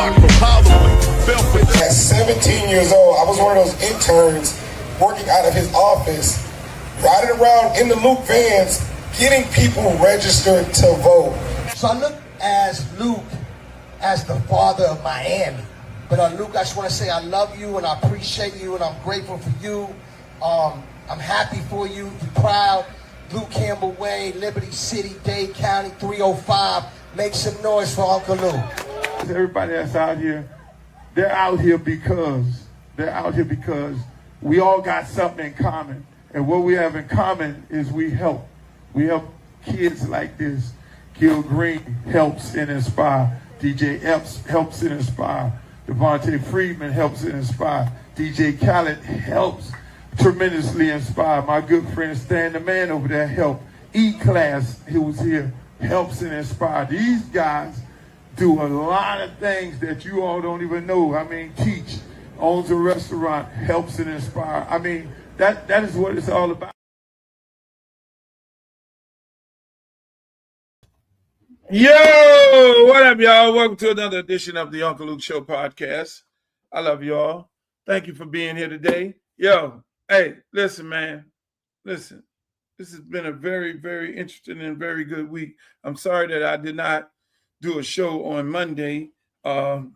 block from Holloway. At 17 years old, I was one of those interns working out of his office, riding around in the Luke vans, getting people registered to vote. So I look as Luke as the father of Miami. But Luke, I just want to say I love you and I appreciate you and I'm grateful for you. I'm happy for you. You're proud. Luke Campbell Way, Liberty City, Dade County, 305. Make some noise for Uncle Luke. Everybody that's out here, they're out here because we all got something in common. And what we have in common is we help. We help kids like this. Gil Green helps and inspire. DJ Epps helps and inspire. Devontae Freeman helps and inspire. DJ Khaled helps tremendously inspire. My good friend Stan the Man over there helped. E-Class, who was here, helps and inspire. These guys do a lot of things that you all don't even know. I mean, teach, owns a restaurant, helps and inspire. I mean, that is what it's all about. Yo, what up, y'all? Welcome to another edition of the Uncle Luke Show podcast. I love y'all. Thank you for being here today. Yo, hey, listen, man. Listen, this has been a very, very interesting and very good week. I'm sorry that I did not do a show on Monday. I'm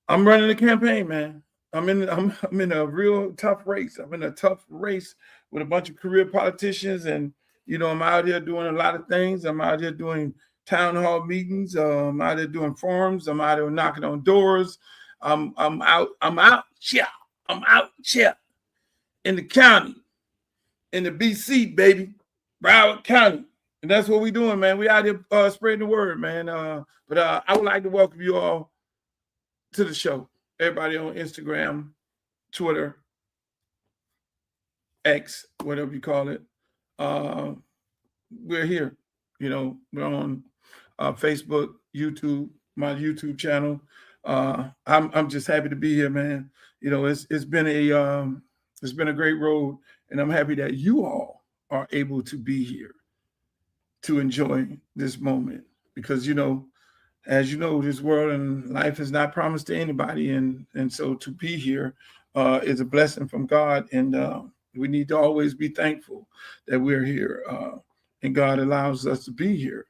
running a campaign, man. I'm in a real tough race. I'm in a tough race with a bunch of career politicians, and you know, I'm out here doing a lot of things. I'm out here doing town hall meetings. I'm out here doing forums. I'm out here knocking on doors. I'm out here in the county, in the BC, baby, Broward County. And that's what we're doing, man. We out here spreading the word, man. But I would like to welcome you all to the show. Everybody on Instagram, Twitter, X, whatever you call it. We're here. You know, we're on Facebook, YouTube, my YouTube channel. I'm just happy to be here, man. You know, it's been a great road, and I'm happy that you all are able to be here to enjoy this moment, because you know, as you know, this world and life is not promised to anybody, and so to be here is a blessing from God, and we need to always be thankful that we're here, and God allows us to be here.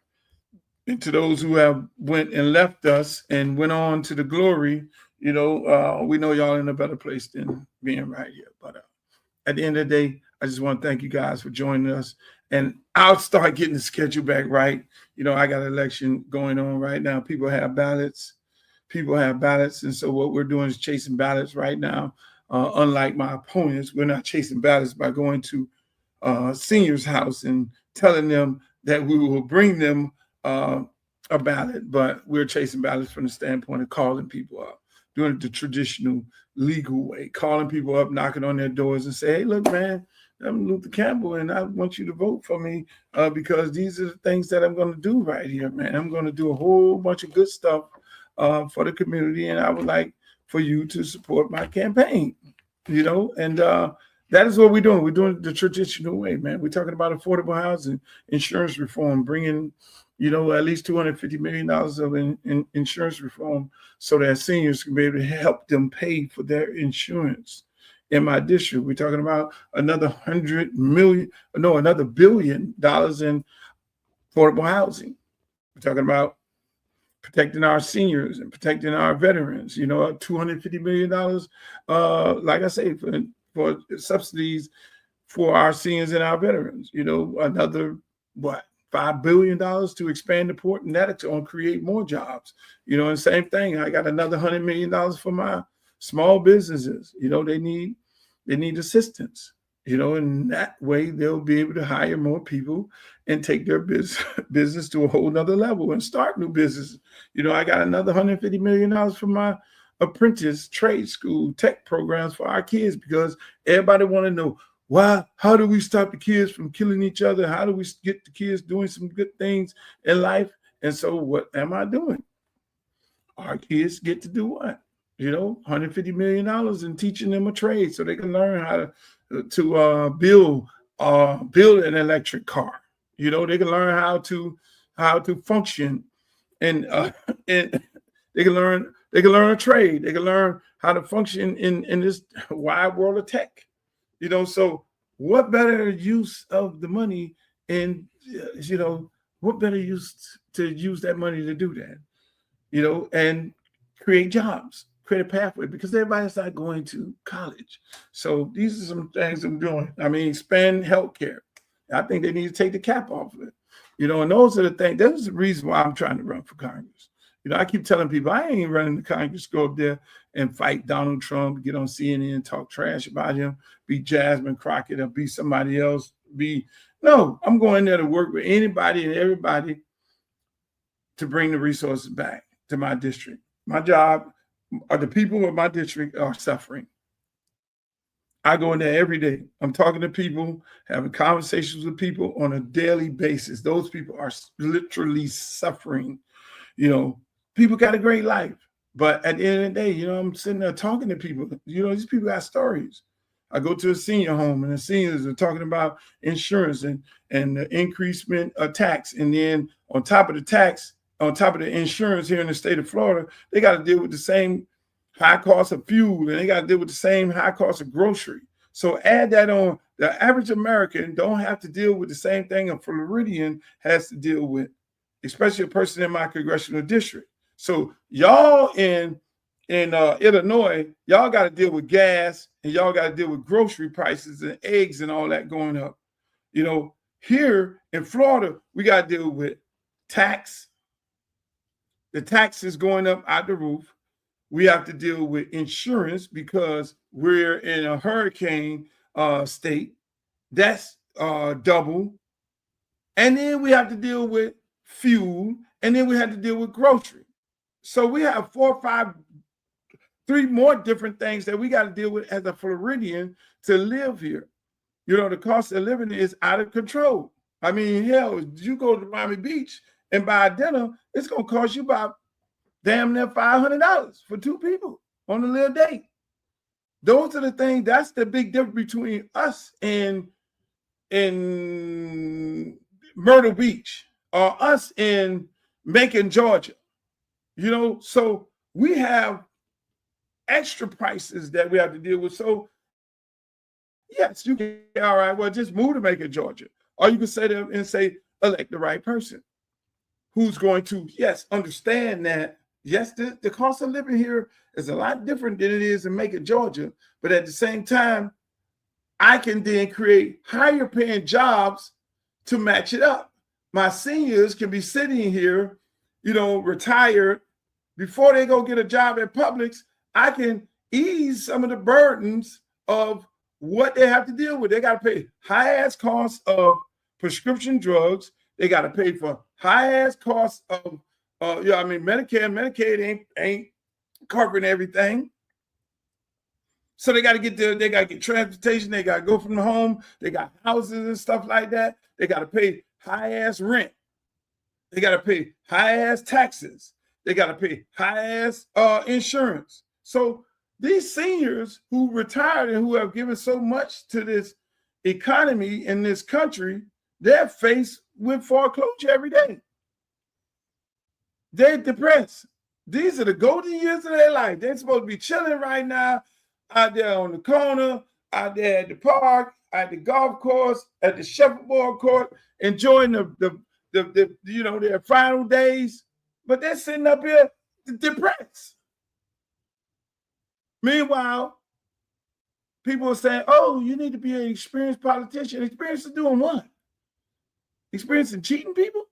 And to those who have went and left us and went on to the glory, you know, we know y'all in a better place than being right here. But at the end of the day, I just want to thank you guys for joining us. And I'll start getting the schedule back right. You know, I got an election going on right now. People have ballots. And so what we're doing is chasing ballots right now. Unlike my opponents, we're not chasing ballots by going to seniors' house and telling them that we will bring them a ballot, but we're chasing ballots from the standpoint of calling people up, doing it the traditional, legal way, calling people up, knocking on their doors and say, hey, look, man, I'm Luther Campbell, and I want you to vote for me because these are the things that I'm going to do right here, man. I'm going to do a whole bunch of good stuff for the community, and I would like for you to support my campaign, you know, and that is what we're doing. We're doing it the traditional way, man. We're talking about affordable housing, insurance reform, bringing, you know, at least $250 million of insurance reform so that seniors can be able to help them pay for their insurance. In my district, we're talking about another $1 billion in affordable housing. We're talking about protecting our seniors and protecting our veterans, you know, $250 million, like I say, for subsidies for our seniors and our veterans, you know, another, $5 billion to expand the port, and that's going to create more jobs, you know, and same thing. I got another $100 million for my small businesses. You know, they need assistance, you know, and that way they'll be able to hire more people and take their business to a whole nother level and start new businesses. You know, I got another $150 million for my apprentice trade school tech programs for our kids, because everybody want to know, how do we stop the kids from killing each other? How do we get the kids doing some good things in life? And so what am I doing? Our kids get to do what? You know, $150 million in teaching them a trade so they can learn how to build an electric car. You know, they can learn how to function in They can learn a trade. They can learn how to function in this wide world of tech. You know, so what better use of the money, and you know, what better use to use that money to do that, you know, and create jobs, create a pathway, because everybody's not going to college. So these are some things I'm doing. I mean, expand healthcare. I think they need to take the cap off of it, you know, and those are the things. That's the reason why I'm trying to run for Congress. You know, I keep telling people I ain't running the Congress, go up there and fight Donald Trump, get on CNN, talk trash about him, be Jasmine Crockett or be somebody else. No, I'm going there to work with anybody and everybody to bring the resources back to my district. My job, or the people of my district are suffering. I go in there every day. I'm talking to people, having conversations with people on a daily basis. Those people are literally suffering. You know, people got a great life, but at the end of the day, you know, I'm sitting there talking to people. You know, these people got stories. I go to a senior home, and the seniors are talking about insurance and the increasement of tax. And then on top of the tax, on top of the insurance here in the state of Florida, they got to deal with the same high cost of fuel, and they got to deal with the same high cost of grocery. So add that on. The average American don't have to deal with the same thing a Floridian has to deal with, especially a person in my congressional district. So y'all in Illinois, y'all got to deal with gas, and y'all got to deal with grocery prices and eggs and all that going up. You know, here in Florida, we got to deal with tax. The tax is going up out the roof. We have to deal with insurance because we're in a hurricane state. That's double. And then we have to deal with fuel, and then we have to deal with grocery. So we have 3 more different things that we got to deal with as a Floridian to live here. You know, the cost of living is out of control. I mean, hell, you go to Miami Beach and buy a dinner, it's going to cost you about damn near $500 for 2 people on a little date. Those are the things, that's the big difference between us and in Myrtle Beach or us in Macon, Georgia. You know, so we have extra prices that we have to deal with. So yes, you can, all right, well, just move to Macon, Georgia. Or you can say them and say, elect the right person who's going to, yes, understand that, yes, the cost of living here is a lot different than it is in Macon, Georgia. But at the same time, I can then create higher paying jobs to match it up. My seniors can be sitting here, you know, retired. Before they go get a job at Publix, I can ease some of the burdens of what they have to deal with. They got to pay high-ass costs of prescription drugs. They got to pay for high-ass costs of, Medicare and Medicaid ain't covering everything. So they got to get transportation. They got to go from the home. They got houses and stuff like that. They got to pay high-ass rent. They got to pay high-ass taxes. They got to pay high-ass insurance. So these seniors who retired and who have given so much to this economy in this country, they're faced with foreclosure every day. They're depressed. These are the golden years of their life. They're supposed to be chilling right now out there on the corner, out there at the park, at the golf course, at the shuffleboard court, enjoying the their final days. But they're sitting up here depressed. Meanwhile, people are saying, oh, you need to be an experienced politician. Experience in doing what? Experience in cheating people?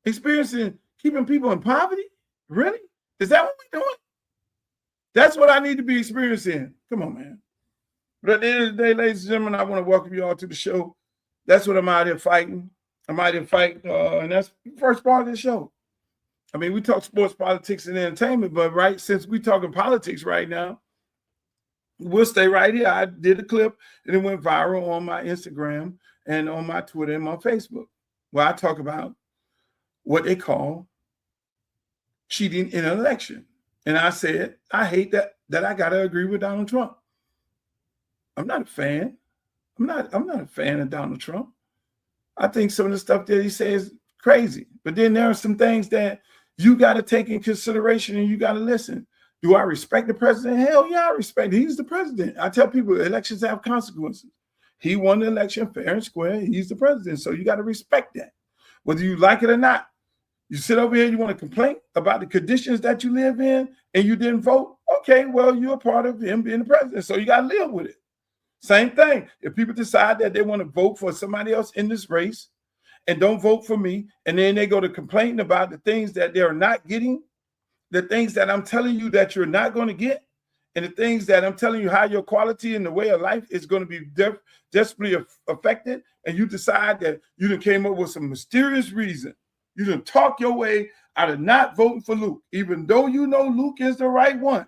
Experience in keeping people in poverty? Really? Is that what we're doing? That's what I need to be experienced in. Come on, man. But at the end of the day, ladies and gentlemen, I want to welcome you all to the show. That's what I'm out here fighting. I'm out here fighting, and that's the first part of the show. I mean, we talk sports, politics, and entertainment, but right, since we're talking politics right now, we'll stay right here. I did a clip, and it went viral on my Instagram and on my Twitter and my Facebook, where I talk about what they call cheating in an election. And I said, I hate that I got to agree with Donald Trump. I'm not a fan. I'm not a fan of Donald Trump. I think some of the stuff that he says is crazy. But then there are some things that you got to take in consideration and you got to listen. Do I respect the president? Hell yeah, I respect him. He's the president. I tell people elections have consequences. He won the election fair and square. He's the president. So you got to respect that. Whether you like it or not. You sit over here, you want to complain about the conditions that you live in and you didn't vote? Okay, well, you're a part of him being the president. So you got to live with it. Same thing. If people decide that they want to vote for somebody else in this race and don't vote for me, and then they go to complain about the things that they're not getting, the things that I'm telling you that you're not going to get, and the things that I'm telling you how your quality and the way of life is going to be desperately affected, and you decide that you done came up with some mysterious reason. You done talk your way out of not voting for Luke, even though you know Luke is the right one.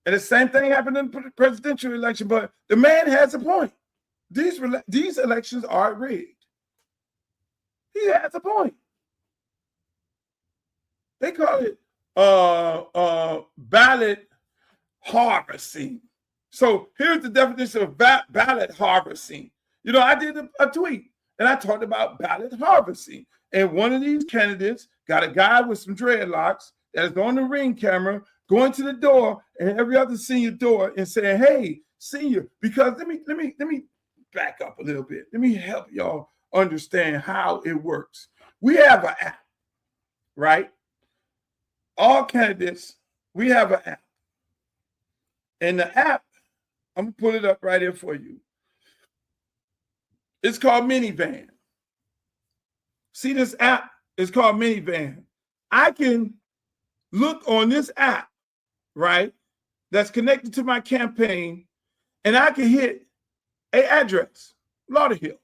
And the same thing happened in the presidential election, but the man has a point. These elections are rigged. He has a point. They call it ballot harvesting. So here's the definition of ballot harvesting. You know, I did a tweet and I talked about ballot harvesting. And one of these candidates got a guy with some dreadlocks that is on the Ring camera going to the door and every other senior door and saying, hey, senior, because let me back up a little bit. Let me help y'all understand how it works. We have an app, right? All candidates, we have an app. And the app, I'm going to pull it up right here for you. It's called Minivan. See this app? It's called Minivan. I can look on this app, right, that's connected to my campaign, and I can hit an address, Lauderhill.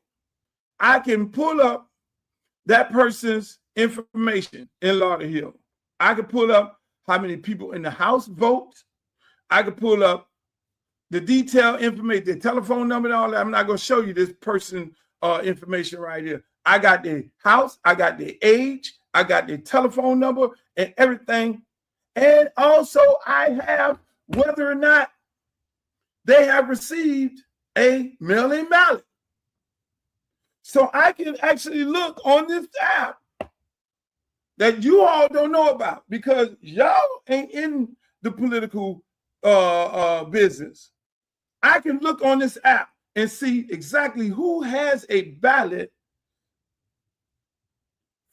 I can pull up that person's information in Lauderhill. I can pull up how many people in the House vote. I can pull up the detailed information, the telephone number and all that. I'm not going to show you this person information right here. I got the house, I got the age, I got the telephone number and everything. And also I have whether or not they have received a mail-in ballot. So I can actually look on this app that you all don't know about because y'all ain't in the political business. I can look on this app and see exactly who has a ballot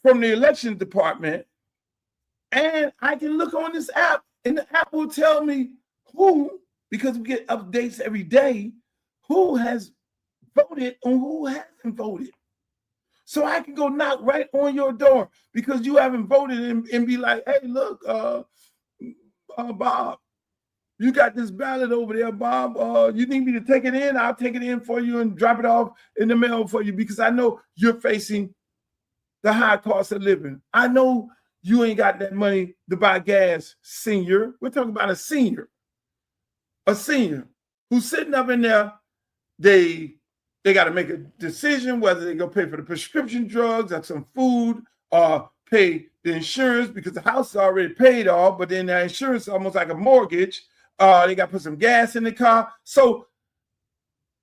from the election department, and I can look on this app, and the app will tell me who, because we get updates every day, who has voted and who hasn't voted. So I can go knock right on your door because you haven't voted and be like, hey, look, Bob, you got this ballot over there, Bob. You need me to take it in? I'll take it in for you and drop it off in the mail for you because I know you're facing the high cost of living. I know you ain't got that money to buy gas, senior. We're talking about a senior who's sitting up in there. They got to make a decision whether they're going to pay for the prescription drugs or some food or pay the insurance because the house is already paid off, but then the insurance is almost like a mortgage. They got to put some gas in the car. So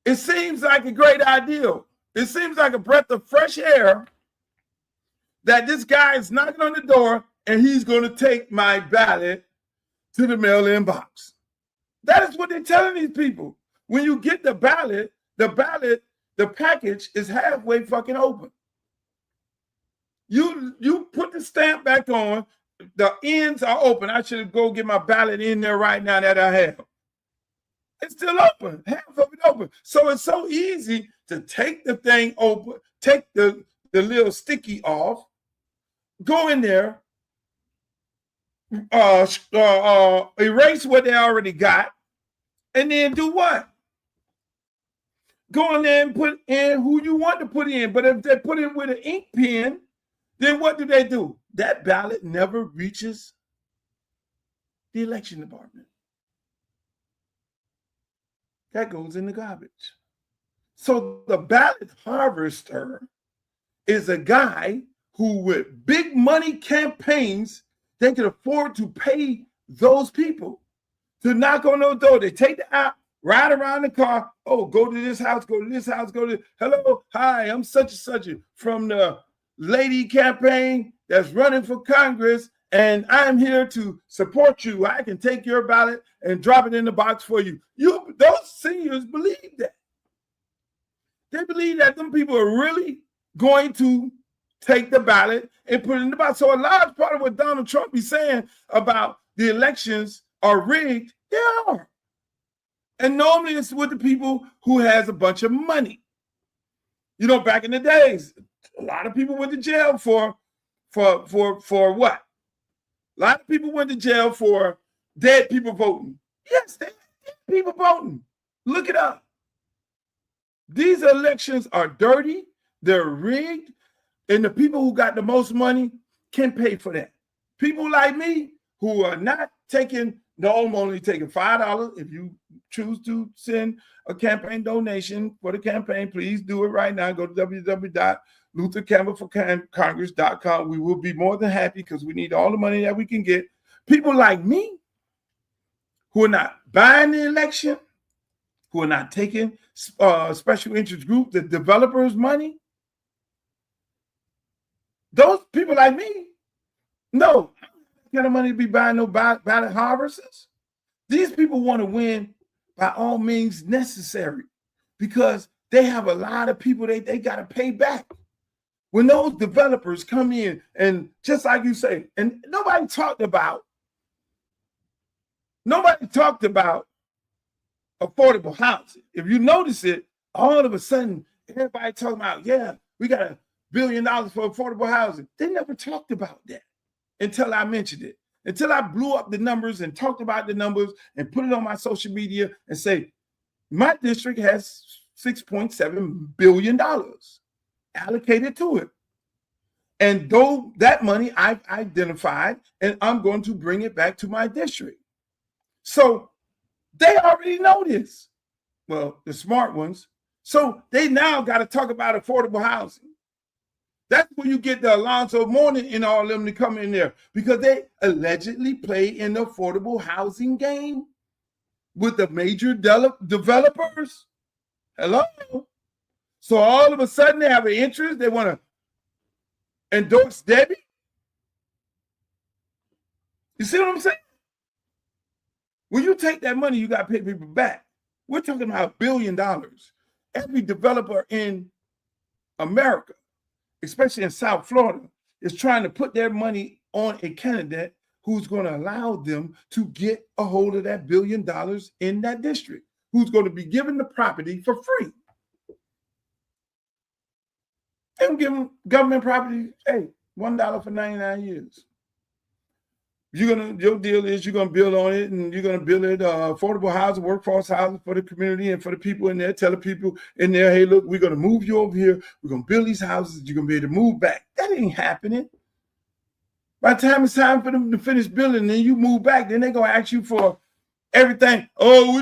it seems like a great idea. It seems like a breath of fresh air that this guy is knocking on the door and he's going to take my ballot to the mail-in box. That is what they're telling these people. When you get the ballot, the package is halfway fucking open. You put the stamp back on, the ends are open. I should go get my ballot in there right now that I have. It's still open, half of it open. So it's so easy to take the thing open, take the little sticky off, go in there, erase what they already got, and then do what? Go in there and put in who you want to put in. But if they put in with an ink pen, then what do? That ballot never reaches the election department. That goes in the garbage. So the ballot harvester is a guy who with big money campaigns, they can afford to pay those people to knock on those doors. They take the app, ride around the car. Oh, go to this house, go to this house, go to, hello, hi, I'm such and such from the lady campaign that's running for Congress, and I'm here to support you. I can take your ballot and drop it in the box for you. Those seniors believe that. They believe that them people are really going to take the ballot and put it in the box. So a large part of what Donald Trump is saying about the elections are rigged, they are. And normally it's with the people who has a bunch of money. You know, back in the days, a lot of people went to jail for what? A lot of people went to jail for dead people voting. Yes, dead people voting. Look it up. These elections are dirty, they're rigged, and the people who got the most money can pay for that. People like me who are not taking, no, I'm only taking $5. If you choose to send a campaign donation for the campaign, please do it right now. Go to www.luthercampbellforcongress.com. We will be more than happy because we need all the money that we can get. People like me who are not buying the election, who are not taking special interest group, the developers' money, those people like me, no, I don't got the money to be buying no ballot harvesters. These people want to win by all means necessary because they have a lot of people they got to pay back. When those developers come in and just like you say, and nobody talked about affordable housing. If you notice it, all of a sudden, everybody talking about, yeah, we got $1 billion for affordable housing. They never talked about that until I mentioned it. Until I blew up the numbers and talked about the numbers and put it on my social media and say, my district has $6.7 billion allocated to it. And though that money I've identified, and I'm going to bring it back to my district. So they already know this. Well, the smart ones. So they now got to talk about affordable housing. That's when you get the Alonzo Mourning and all of them to come in there because they allegedly play in the affordable housing game with the major developers. Hello? So all of a sudden they have an interest. They want to endorse Debbie. You see what I'm saying? When you take that money, you got to pay people back. We're talking about $1 billion. Every developer in America, especially in South Florida, is trying to put their money on a candidate who's going to allow them to get a hold of that $1 billion in that district, who's going to be given the property for free. They don't give them government property, hey, $1 for 99 years. Your deal is you're gonna build on it, and you're gonna build it affordable housing, workforce housing for the community and for the people in there. Tell the people in there, hey, look, we're gonna move you over here. We're gonna build these houses. You're gonna be able to move back. That ain't happening. By the time it's time for them to finish building, then you move back. Then they're gonna ask you for everything. Oh,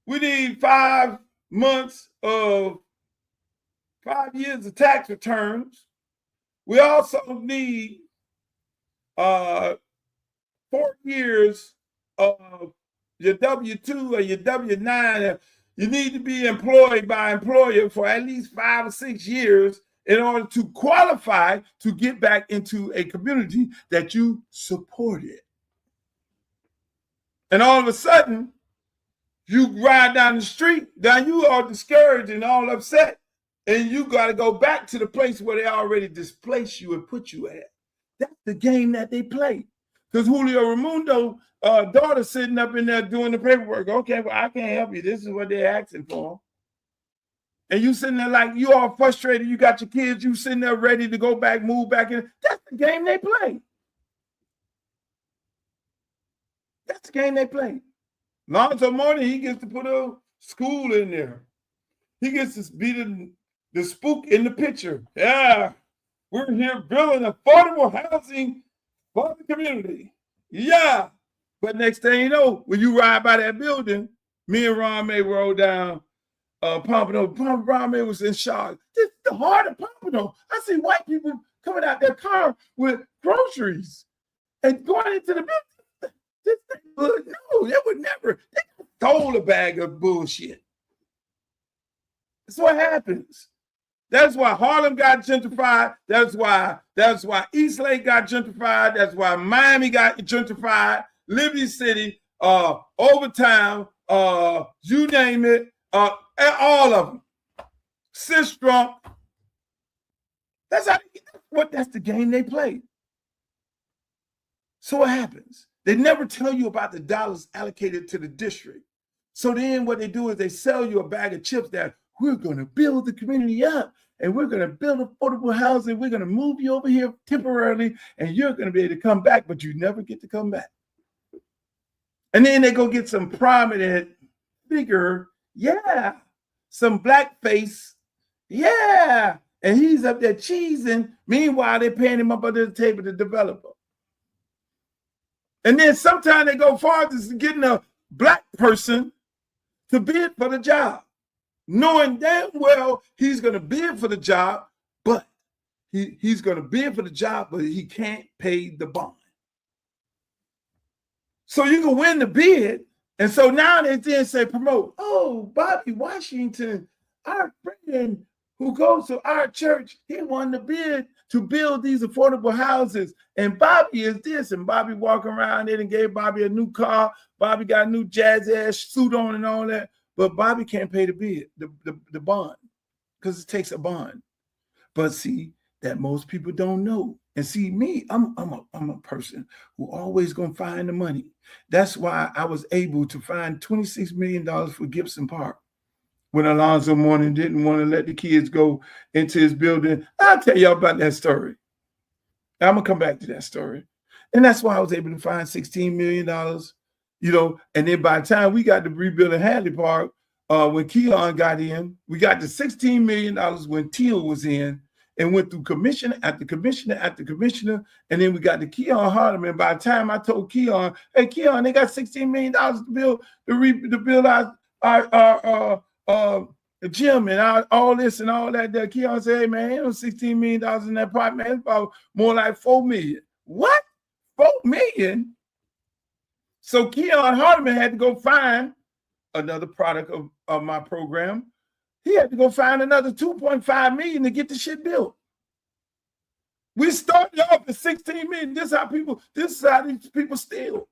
we need 5 months of 5 years of tax returns. We also need 4 years of your W-2 or your W-9. You need to be employed by employer for at least 5 or 6 years in order to qualify to get back into a community that you supported. And all of a sudden, you ride down the street, now you are discouraged and all upset, and you got to go back to the place where they already displaced you and put you at. That's the game that they play. Because Julio Raimundo daughter sitting up in there doing the paperwork. Okay, well, I can't help you. This is what they're asking for. And you sitting there like you all frustrated. You got your kids. You sitting there ready to go back, move back in. That's the game they play. That's the game they play. Alonzo Mourning, he gets to put a school in there. He gets to be the spook in the picture. Yeah. We're here building affordable housing for the community. Yeah. But next thing you know, when you ride by that building, me and Ron May rode down Pompano. Ron May was in shock. This is the heart of Pompano. I see white people coming out their car with groceries and going into the building. This neighborhood, no, they would never. They stole a bag of bullshit. That's what happens. That's why Harlem got gentrified. That's why Eastlake got gentrified. That's why Miami got gentrified. Liberty City, Overtown, you name it, all of them. Sistrunk. That's the game they play. So what happens? They never tell you about the dollars allocated to the district. So then what they do is they sell you a bag of chips that we're going to build the community up and we're going to build affordable housing. We're going to move you over here temporarily and you're going to be able to come back, but you never get to come back. And then they go get some prominent figure, yeah, some blackface, yeah, and he's up there cheesing. Meanwhile, they're paying him up under the table to developer. And then sometimes they go farther to getting a black person to bid for the job, knowing damn well he's going to bid for the job, but he's going to bid for the job, but he can't pay the bond. So you can win the bid. And so now they then say, promote, oh, Bobby Washington, our friend who goes to our church, he won the bid to build these affordable houses. And Bobby is this. And Bobby walking around there and gave Bobby a new car. Bobby got a new jazz-ass suit on and all that. But Bobby can't pay the bid, the bond, because it takes a bond. But see, that most people don't know. And see, me, I'm a person who always gonna find the money. That's why I was able to find $26 million for Gibson Park when Alonzo Mourning didn't want to let the kids go into his building. I'll tell y'all about that story. I'm gonna come back to that story. And that's why I was able to find $16 million, and then by the time we got to rebuilding Hadley Park, when Keyshawn got in, we got to $16 million when Teal was in, and went through commissioner after commissioner after commissioner, and then we got to Keyshawn Hardeman. By the time I told Keyshawn, hey Keyshawn, they got $16 million to build our gym and all this and all that. Keyshawn said, hey man, ain't no $16 million in that pot, man. It's about more like $4 million. What? $4 million? So Keyshawn Hardeman had to go find another product of my program. He had to go find another $2.5 million to get the shit built. We started off at $16 million. This is how these people steal.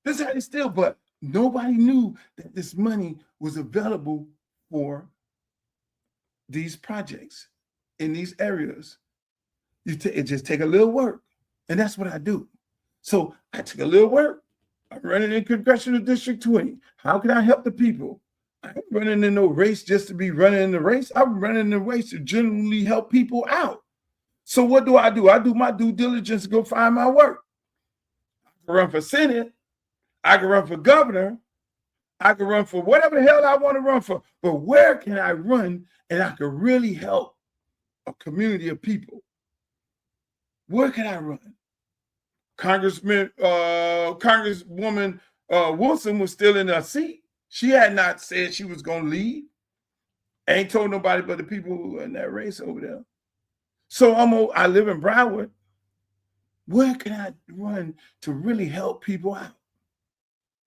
This is how they steal, but nobody knew that this money was available for these projects in these areas. It just take a little work, and that's what I do. So I took a little work. I'm running in Congressional District 20. How can I help the people? I ain't running in no race just to be running in the race. I'm running in the race to genuinely help people out. So what do? I do my due diligence to go find my work. I can run for Senate. I can run for governor. I can run for whatever the hell I want to run for. But where can I run and I can really help a community of people? Where can I run? Congresswoman Wilson was still in her seat. She had not said she was going to leave. Ain't told nobody but the people who were in that race over there. So I live in Broward. Where can I run to really help people out?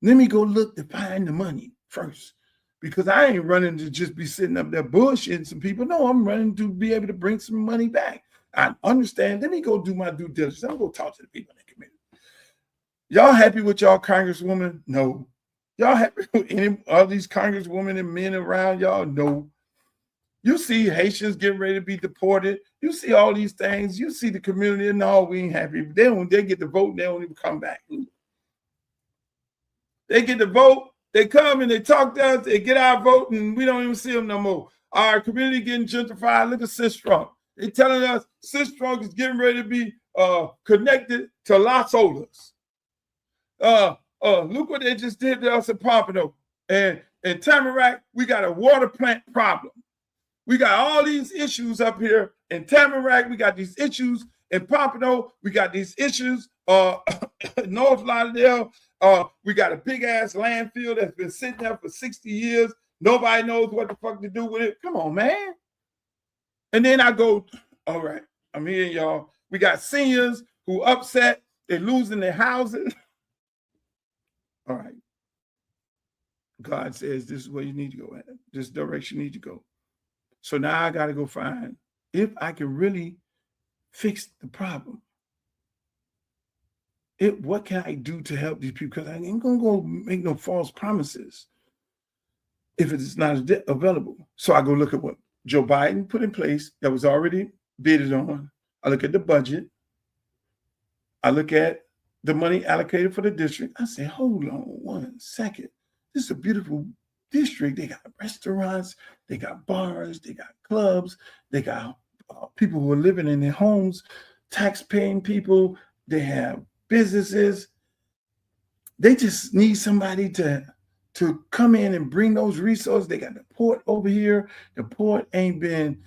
Let me go look to find the money first, because I ain't running to just be sitting up there bullshitting some people. No, I'm running to be able to bring some money back. I understand. Let me go do my due diligence. I'm going to talk to the people in the community. Y'all happy with y'all Congresswoman? No. Y'all happy with any of these congresswomen and men around y'all? No. You see Haitians getting ready to be deported. You see all these things. You see the community. No, we ain't happy. They get the vote, they don't even come back. They get the vote, they come and they talk to us, they get our vote, and we don't even see them no more. Our community getting gentrified. Look at Sistrunk. They're telling us Sistrunk is getting ready to be connected to Las Olas. Look what they just did to us in Pompano. And in Tamarack, we got a water plant problem. We got all these issues up here in Tamarack. We got these issues in Pompano. We got these issues North Lauderdale. We got a big ass landfill that's been sitting there for 60 years. Nobody knows what the fuck to do with it. Come on, man. And then I go, all right, I'm here, y'all. We got seniors who upset. They're losing their houses. All right. God says this is where you need to go at. This direction you need to go. So now I got to go find if I can really fix the problem. What can I do to help these people? Because I ain't going to go make no false promises if it's not available. So I go look at what Joe Biden put in place that was already bidded on. I look at the budget. I look at the money allocated for the district. I say, hold on 1 second. This is a beautiful district. They got restaurants, they got bars, they got clubs, they got people who are living in their homes, tax-paying people. They have businesses. They just need somebody to come in and bring those resources. They got the port over here. The port ain't been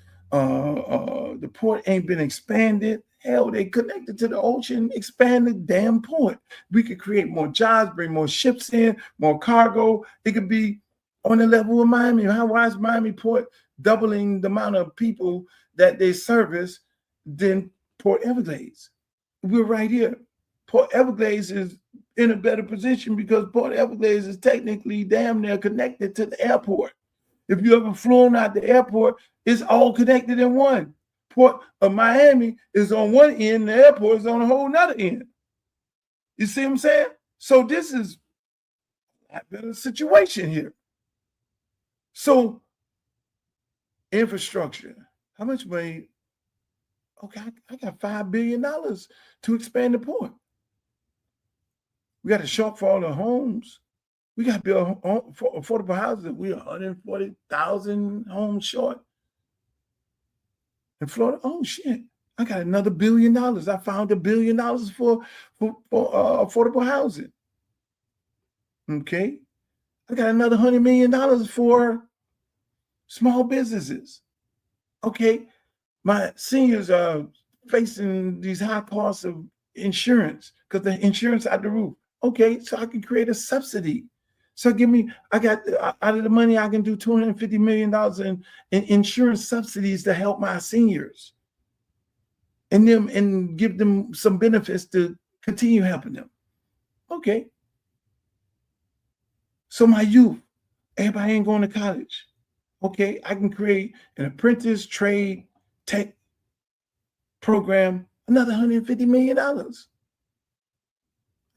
expanded. Hell, they connected to the ocean, expand the damn port. We could create more jobs, bring more ships in, more cargo. It could be on the level of Miami. Why is Miami Port doubling the amount of people that they service than Port Everglades? We're right here. Port Everglades is in a better position because Port Everglades is technically damn near connected to the airport. If you ever flown out the airport, it's all connected in one. Port of Miami is on one end, the airport is on a whole nother end. You see what I'm saying? So this is a better situation here. So infrastructure, how much money? Okay, I got $5 billion to expand the port. We got a shortfall of homes. We got to build affordable housing. We're 140,000 homes short. In Florida, oh shit, I got another $1 billion. I found $1 billion for affordable housing. Okay, I got another $100 million for small businesses. Okay, my seniors are facing these high costs of insurance because the insurance out the roof. Okay, so I can create a subsidy. So I got out of the money, I can do $250 million in insurance subsidies to help my seniors and give them some benefits to continue helping them. Okay. So my youth, everybody ain't going to college. Okay, I can create an apprentice trade tech program, another $150 million.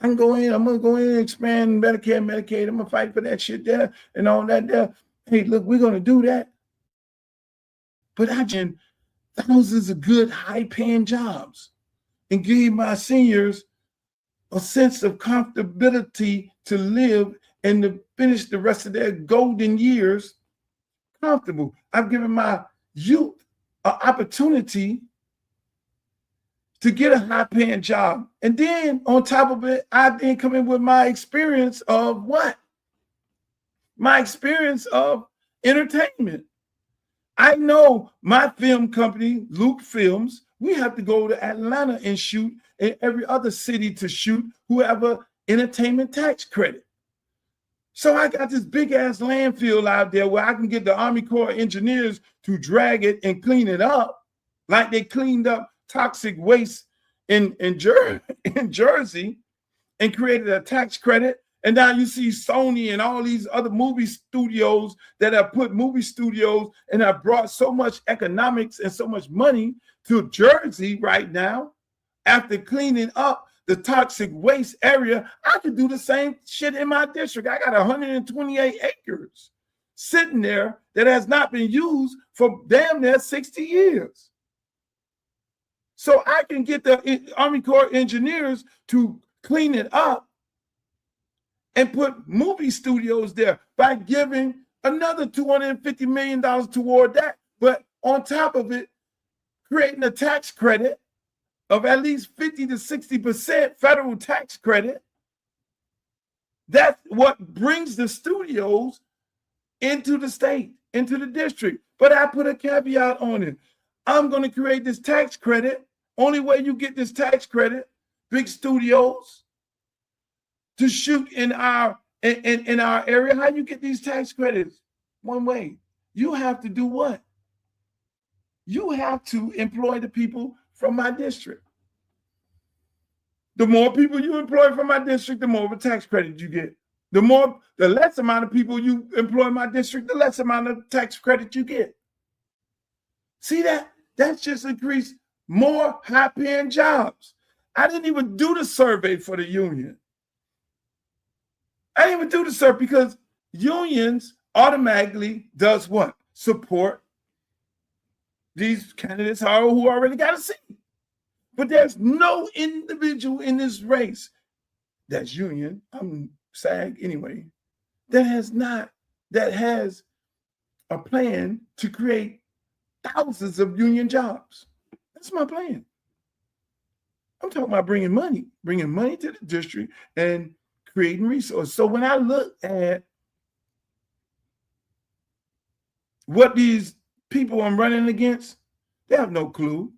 I'm gonna go in and expand Medicare, Medicaid. I'm gonna fight for that shit there and all that there. Hey, look, we're gonna do that. But I can thousands of good, high-paying jobs and give my seniors a sense of comfortability to live and to finish the rest of their golden years comfortable. I've given my youth an opportunity to get a high-paying job. And then on top of it, I then come in with my experience of what? My experience of entertainment. I know my film company, Luke Films, we have to go to Atlanta and shoot, and every other city to shoot whoever entertainment tax credit. So I got this big-ass landfill out there where I can get the Army Corps of Engineers to drag it and clean it up like they cleaned up toxic waste in Jersey and created a tax credit. And now you see Sony and all these other movie studios that have put movie studios and have brought so much economics and so much money to Jersey right now. After cleaning up the toxic waste area, I could do the same shit in my district. I got 128 acres sitting there that has not been used for damn near 60 years. So I can get the Army Corps engineers to clean it up and put movie studios there by giving another $250 million toward that. But on top of it, creating a tax credit of at least 50 to 60% federal tax credit. That's what brings the studios into the state, into the district. But I put a caveat on it. I'm going to create this tax credit. Only way you get this tax credit, big studios, to shoot in our area. How you get these tax credits? One way. You have to do what? You have to employ the people from my district. The more people you employ from my district, the more of a tax credit you get. The less amount of people you employ in my district, the less amount of tax credit you get. See that? That's just increased more high-paying jobs. I didn't even do the survey for the union. I didn't even do the survey because unions automatically does what? Support these candidates who already got a seat. But there's no individual in this race that's union, I'm SAG anyway, that has a plan to create thousands of union jobs. That's my plan. I'm talking about bringing money to the district and creating resources. So when I look at what these people I'm running against, they have no clue.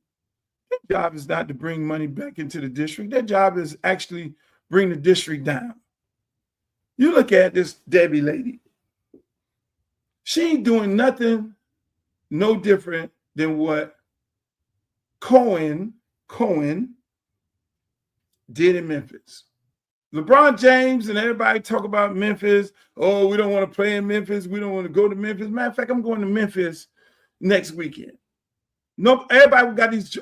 Their job is not to bring money back into the district. Their job is actually bring the district down. You look at this Debbie lady. She ain't doing nothing no different than what Cohen did in Memphis. LeBron James and everybody talk about Memphis. Oh, we don't want to play in Memphis. We don't want to go to Memphis. Matter of fact, I'm going to Memphis next weekend. No, everybody got these,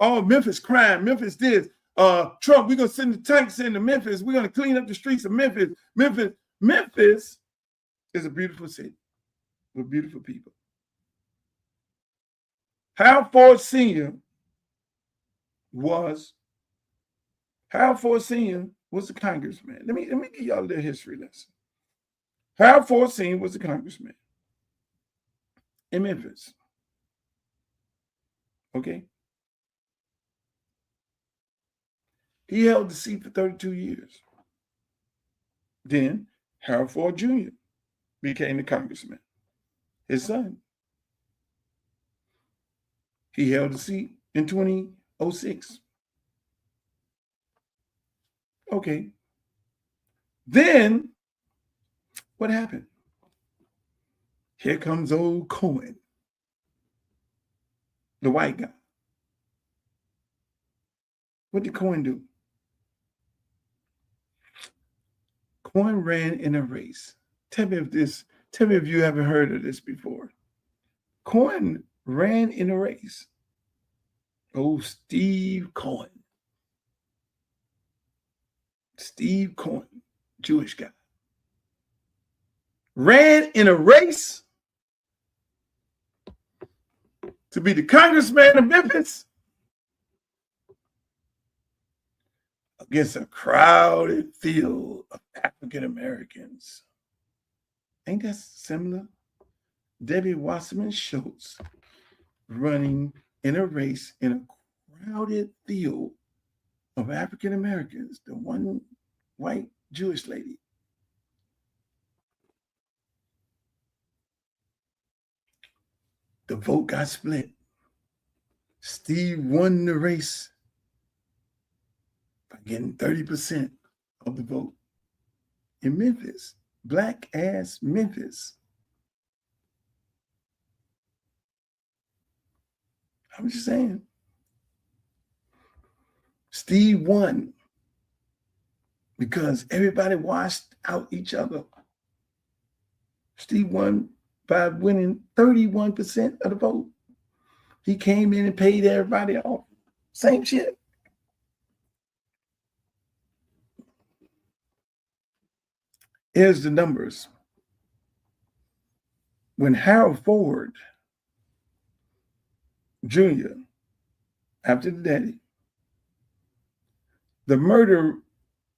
Memphis crime, Memphis this. Trump, we're going to send the tanks into Memphis. We're going to clean up the streets of Memphis. Memphis is a beautiful city with beautiful people. Harold Ford Sr. was a congressman. Let me give y'all a little history lesson. Harold Ford Sr. was a congressman in Memphis. Okay. He held the seat for 32 years. Then Harold Ford Jr. became the congressman. His son. He held the seat in 2006. Okay. Then what happened? Here comes old Cohen, the white guy. What did Cohen do? Cohen ran in a race. Tell me if you haven't heard of this before. Cohen ran in a race. Oh, Steve Cohen. Steve Cohen, Jewish guy. Ran in a race to be the congressman of Memphis against a crowded field of African Americans. Ain't that similar? Debbie Wasserman Schultz running in a race in a crowded field of African Americans, the one white Jewish lady. The vote got split. Steve won the race by getting 30% of the vote in Memphis, black ass Memphis. I'm just saying. Steve won because everybody washed out each other. Steve won by winning 31% of the vote. He came in and paid everybody off. Same shit. Here's the numbers. When Harold Ford Jr., after the daddy, the murder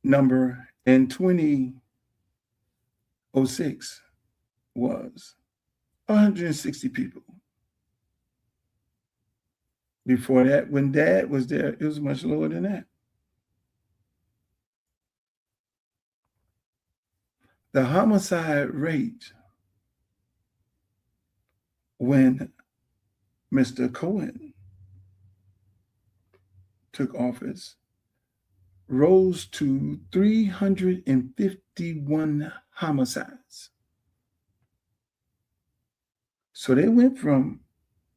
number in 2006 was 160 people. Before that, when Dad was there, it was much lower than that. The homicide rate when Mr. Cohen took office rose to 351 homicides. So they went from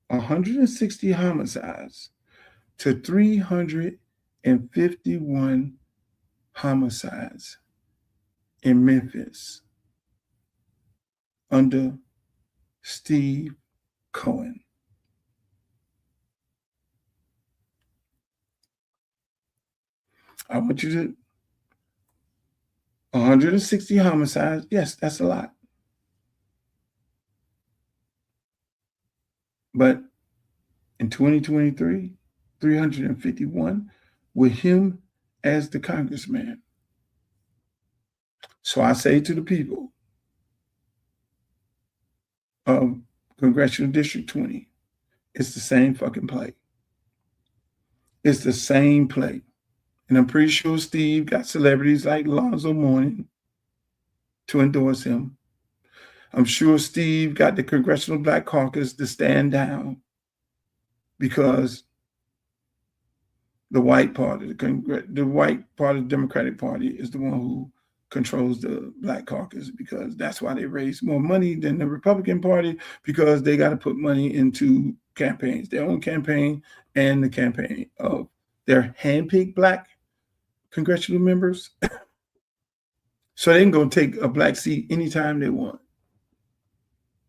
160 homicides to 351 homicides in Memphis under Steve Cohen. I want you to 160 homicides. Yes, that's a lot. But in 2023, 351 with him as the congressman. So I say to the people of Congressional District 20, it's the same fucking play. It's the same play. And I'm pretty sure Steve got celebrities like Alonzo Mourning to endorse him. I'm sure Steve got the Congressional Black Caucus to stand down because the white part of the Democratic Party is the one who controls the Black Caucus, because that's why they raise more money than the Republican Party, because they got to put money into campaigns, their own campaign and the campaign of their handpicked Black congressional members. So they can go take a Black seat anytime they want.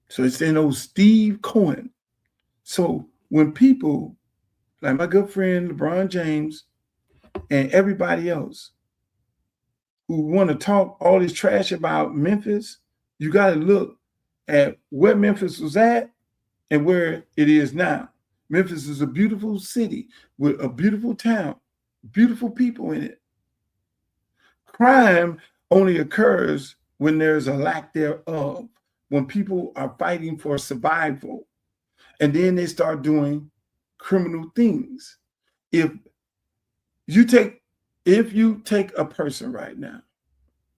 So it's in old Steve Cohen. So when people like my good friend LeBron James and everybody else who want to talk all this trash about Memphis, you got to look at where Memphis was at and where it is now. Memphis is a beautiful city with a beautiful town, beautiful people in it. Crime only occurs when there's a lack thereof, when people are fighting for survival, and then they start doing criminal things. If you take a person right now,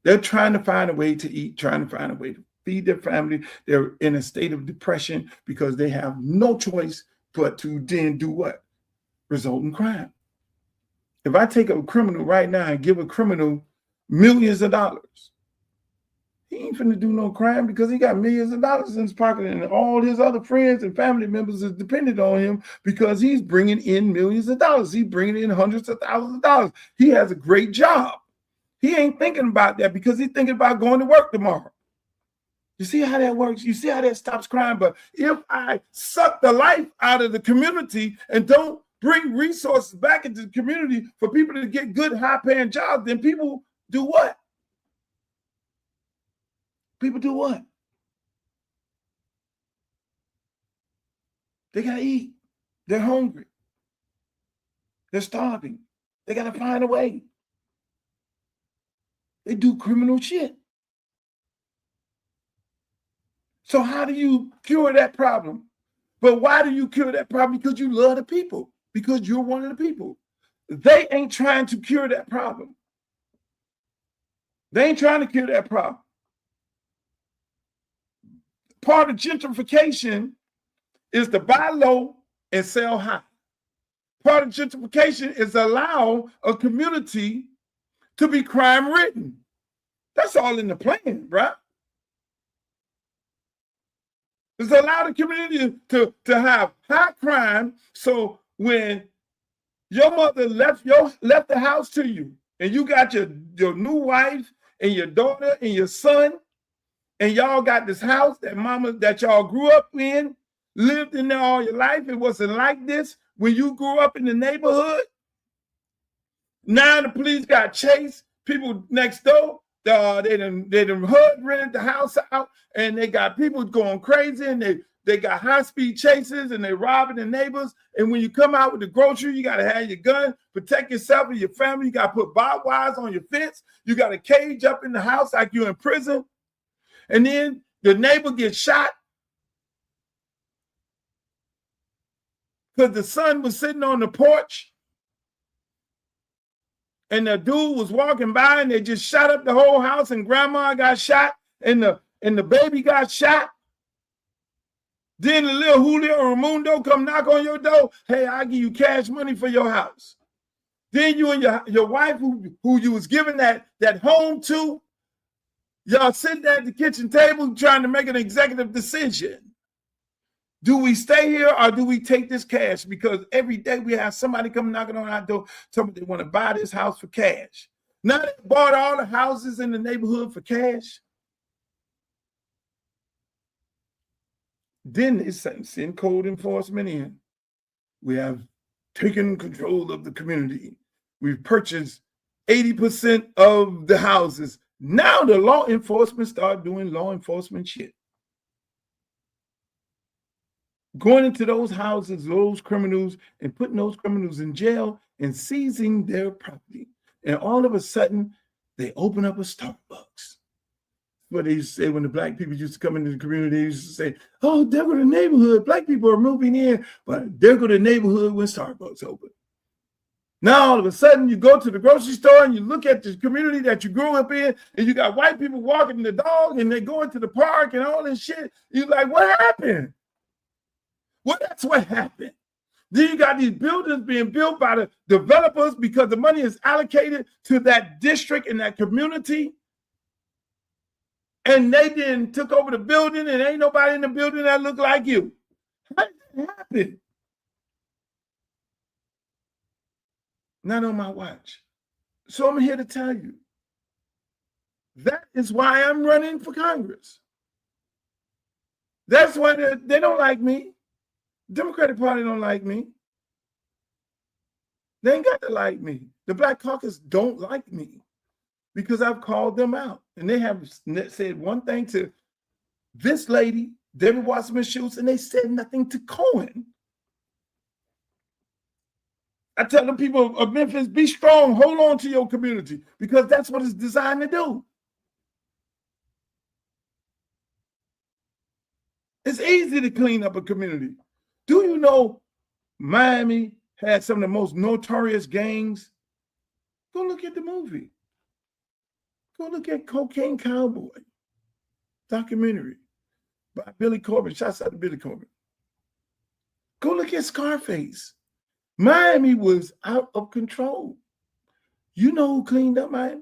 they're trying to find a way to eat, trying to find a way to feed their family. They're in a state of depression because they have no choice but to then do what? Result in crime. If I take a criminal right now and give a criminal millions of dollars, he ain't finna do no crime because he got millions of dollars in his pocket, and all his other friends and family members is dependent on him because he's bringing in millions of dollars. He's bringing in hundreds of thousands of dollars. He has a great job. He ain't thinking about that because he's thinking about going to work tomorrow. You see how that works? You see how that stops crime? But if I suck the life out of the community and don't bring resources back into the community for people to get good, high-paying jobs, then people do what? People do what? They got to eat. They're hungry. They're starving. They got to find a way. They do criminal shit. So how do you cure that problem? But why do you cure that problem? Because you love the people. Because you're one of the people. They ain't trying to cure that problem. They ain't trying to cure that problem. Part of gentrification is to buy low and sell high. Part of gentrification is allow a community to be crime-ridden. That's all in the plan, right? It's allow the community to have high crime, so when your mother left the house to you, and you got your new wife and your daughter and your son, and y'all got this house that y'all grew up in, lived in there all your life. It wasn't like this when you grew up in the neighborhood. Now the police got chased. People next door, they done rented the house out, and they got people going crazy, and they got high-speed chases, and they robbing the neighbors. And when you come out with the grocery, you got to have your gun, protect yourself and your family. You got to put barbed wires on your fence. You got a cage up in the house like you're in prison. And then the neighbor gets shot because the son was sitting on the porch and the dude was walking by, and they just shot up the whole house, and grandma got shot, and the baby got shot. Then the little Julio Ramundo come knock on your door. Hey, I'll give you cash money for your house. Then you and your wife, who you was giving that home to, y'all sitting there at the kitchen table trying to make an executive decision. Do we stay here or do we take this cash? Because every day we have somebody come knocking on our door, telling me they want to buy this house for cash. Now they bought all the houses in the neighborhood for cash. Then they send code enforcement in. We have taken control of the community. We've purchased 80% of the houses. Now the law enforcement start doing law enforcement shit. Going into those houses, those criminals, and putting those criminals in jail and seizing their property. And all of a sudden, they open up a Starbucks. What they used to say when the black people used to come into the community, they used to say, oh, there go the neighborhood. Black people are moving in, but there go the neighborhood when Starbucks open. Now, all of a sudden, you go to the grocery store and you look at the community that you grew up in, and you got white people walking the dog, and they go into the park and all this shit. You're like, what happened? Well, that's what happened. Then you got these buildings being built by the developers because the money is allocated to that district and that community. And they then took over the building, and ain't nobody in the building that look like you. How did that happen? Not on my watch. So I'm here to tell you, that is why I'm running for Congress. That's why they don't like me. Democratic Party don't like me. They ain't got to like me. The Black Caucus don't like me because I've called them out. And they have said one thing to this lady, Debbie Wasserman Schultz, and they said nothing to Cohen. I tell the people of Memphis, be strong, hold on to your community, because that's what it's designed to do. It's easy to clean up a community. Do you know Miami had some of the most notorious gangs? Go look at the movie. Go look at Cocaine Cowboy documentary by Billy Corbin. Shouts out to Billy Corbin. Go look at Scarface. Miami was out of control. You know who cleaned up Miami?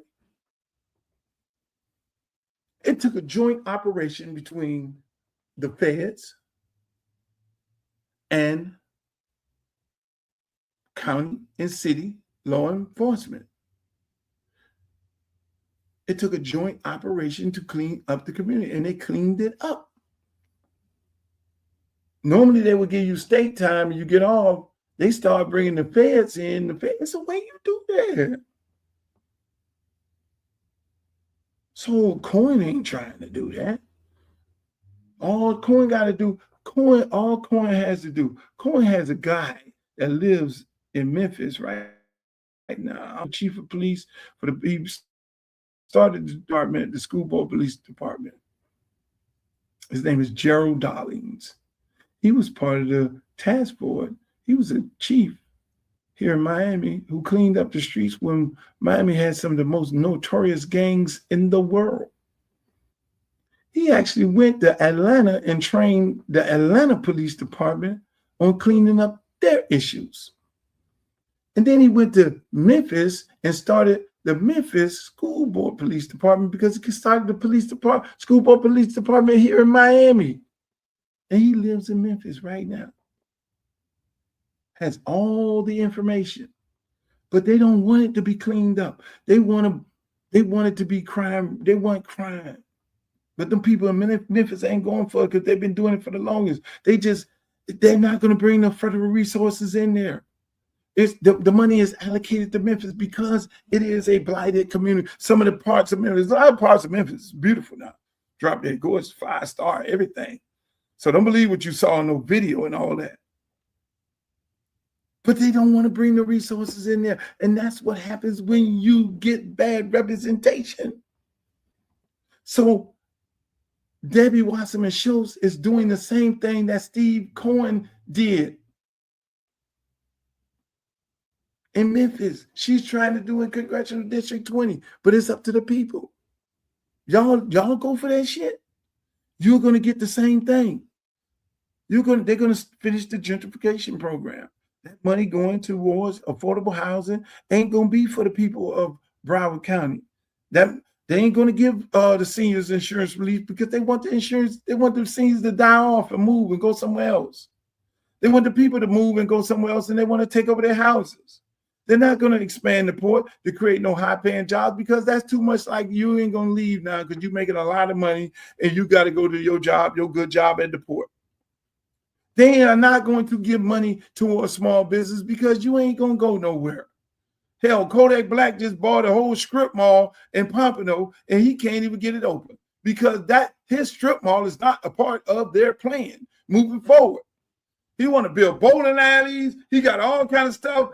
It took a joint operation between the feds and county and city law enforcement. It took a joint operation to clean up the community, and they cleaned it up. Normally, they would give you state time and you get off. They start bringing the feds in. The feds, the way you do that. So Cohen ain't trying to do that. All Cohen got to do, all Cohen has to do. Cohen has a guy that lives in Memphis right now. I'm chief of police for he started the department, the school board police department. His name is Gerald Dollings. He was part of the task force. He was a chief here in Miami who cleaned up the streets when Miami had some of the most notorious gangs in the world. He actually went to Atlanta and trained the Atlanta Police Department on cleaning up their issues. And then he went to Memphis and started the Memphis School Board Police Department because he started the police department, School Board Police Department here in Miami. And he lives in Memphis right now. Has all the information, but they don't want it to be cleaned up. They want it to be crime. They want crime. But them people in Memphis ain't going for it because they've been doing it for the longest. They're not going to bring the federal resources in there. It's the money is allocated to Memphis because it is a blighted community. Some of the parts of Memphis, a lot of parts of Memphis is beautiful now. Drop dead gorgeous, 5-star, everything. So don't believe what you saw in no video and all that. But they don't want to bring the resources in there. And that's what happens when you get bad representation. So Debbie Wasserman Schultz is doing the same thing that Steve Cohen did in Memphis. She's trying to do in Congressional District 20, but it's up to the people. Y'all go for that shit. You're going to get the same thing. They're going to finish the gentrification program. That money going towards affordable housing ain't going to be for the people of Broward County. They ain't going to give the seniors insurance relief because they want the seniors to die off and move and go somewhere else. They want the people to move and go somewhere else, and they want to take over their houses. They're not going to expand the port to create no high-paying jobs because that's too much. Like, you ain't going to leave now because you're making a lot of money and you got to go to your job, your good job at the port. They are not going to give money to a small business because you ain't going to go nowhere. Hell, Kodak Black just bought a whole strip mall in Pompano, and he can't even get it open because his strip mall is not a part of their plan moving forward. He want to build bowling alleys. He got all kind of stuff,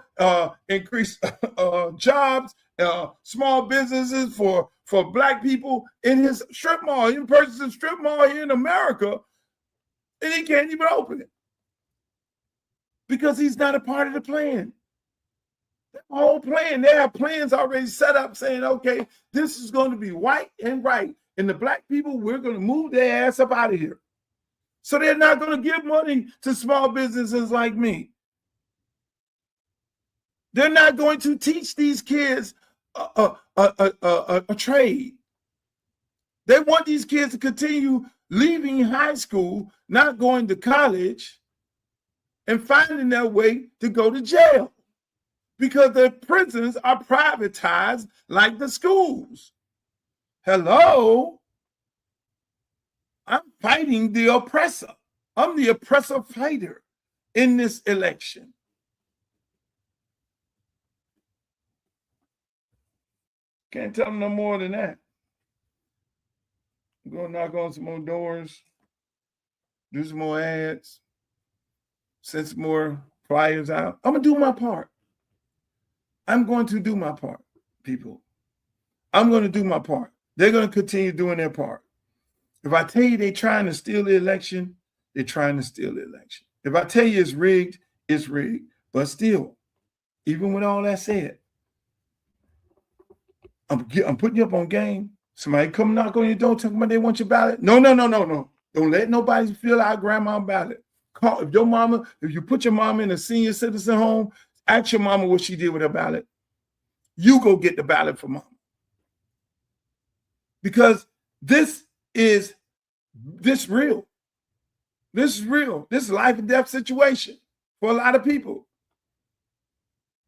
increase jobs, small businesses for Black people in his strip mall. He purchased a strip mall here in America, and he can't even open it because he's not a part of the plan. The whole plan, they have plans already set up saying, okay, this is going to be white and right. And the Black people, we're going to move their ass up out of here. So they're not going to give money to small businesses like me. They're not going to teach these kids a trade. They want these kids to continue leaving high school, not going to college, and finding their way to go to jail. Because the prisons are privatized like the schools. Hello? I'm fighting the oppressor. I'm the oppressor fighter in this election. Can't tell them no more than that. I'm going to knock on some more doors, do some more ads, send some more flyers out. I'm going to do my part. I'm going to do my part, people. I'm going to do my part. They're going to continue doing their part. If I tell you they're trying to steal the election, they're trying to steal the election. If I tell you it's rigged, it's rigged. But still, even with all that said, I'm putting you up on game. Somebody come knock on your door talking about they want your ballot. No. Don't let nobody fill out grandma's ballot. Call if you put your mama in a senior citizen home, ask your mama what she did with her ballot. You go get the ballot for mama. Because this is real. This is real. This is a life and death situation for a lot of people.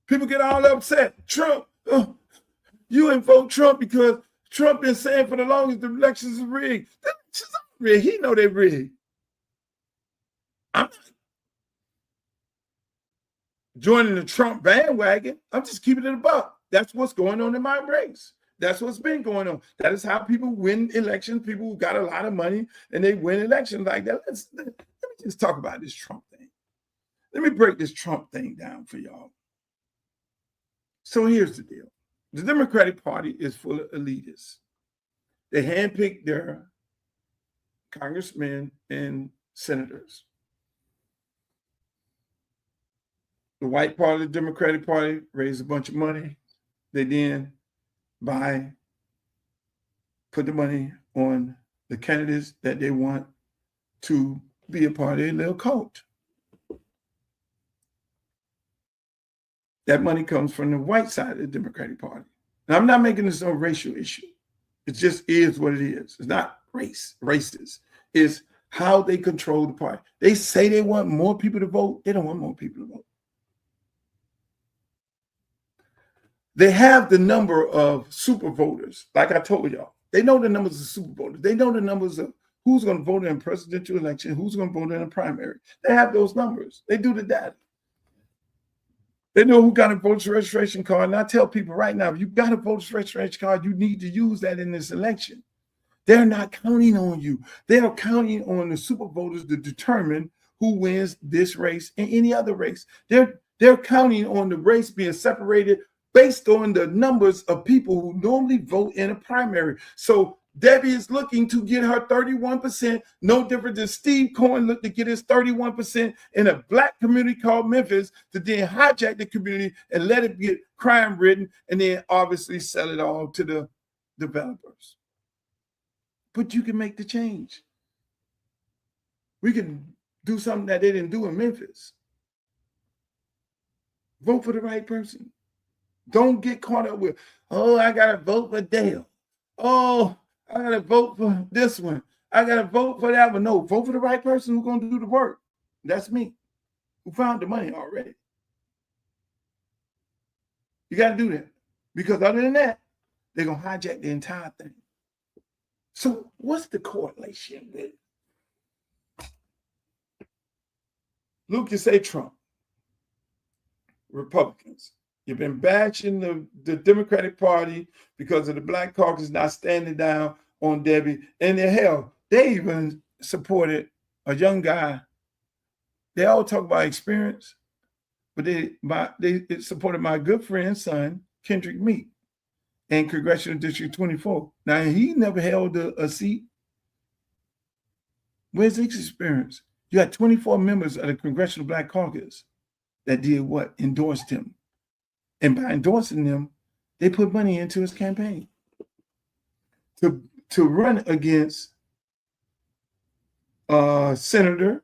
People get all upset. Trump, you ain't vote Trump because Trump been saying for the longest the elections are rigged. The elections are rigged. He know they're rigged. I'm not joining the Trump bandwagon. I'm just keeping it a buck. That's what's going on in my race. That's what's been going on. That is how people win elections. People who got a lot of money and they win elections like that. Let me just talk about this Trump thing. Let me break this Trump thing down for y'all. So here's the deal. The Democratic Party is full of elitists. They handpick their congressmen and senators. The white part of the Democratic Party raised a bunch of money. They then put the money on the candidates that they want to be a part of their little cult. That money comes from the white side of the Democratic Party. Now, I'm not making this a racial issue. It just is what it is. It's not racist. It's how they control the party. They say they want more people to vote. They don't want more people to vote. They have the number of super voters, like I told y'all. They know the numbers of super voters. They know the numbers of who's going to vote in a presidential election, who's going to vote in a primary. They have those numbers. They do the data. They know who got a voter's registration card. And I tell people right now, if you got a voter's registration card, you need to use that in this election. They're not counting on you. They're counting on the super voters to determine who wins this race and any other race. They're counting on the race being separated based on the numbers of people who normally vote in a primary. So Debbie is looking to get her 31%, no different than Steve Cohen looked to get his 31% in a black community called Memphis, to then hijack the community and let it get crime ridden and then obviously sell it all to the developers. But you can make the change. We can do something that they didn't do in Memphis. Vote for the right person. Don't get caught up with, oh, I got to vote for Dale. Oh, I got to vote for this one. I got to vote for that one. No, vote for the right person who's going to do the work. That's me, who found the money already. You got to do that. Because other than that, they're going to hijack the entire thing. So what's the correlation with? Luke, you say Trump. Republicans. You've been bashing the Democratic Party because of the Black Caucus not standing down on Debbie. And the hell, they even supported a young guy. They all talk about experience, but they supported my good friend's son, Kendrick Meek, in Congressional District 24. Now, he never held a seat. Where's his experience? You had 24 members of the Congressional Black Caucus that did what? Endorsed him. And by endorsing them, they put money into his campaign to run against a senator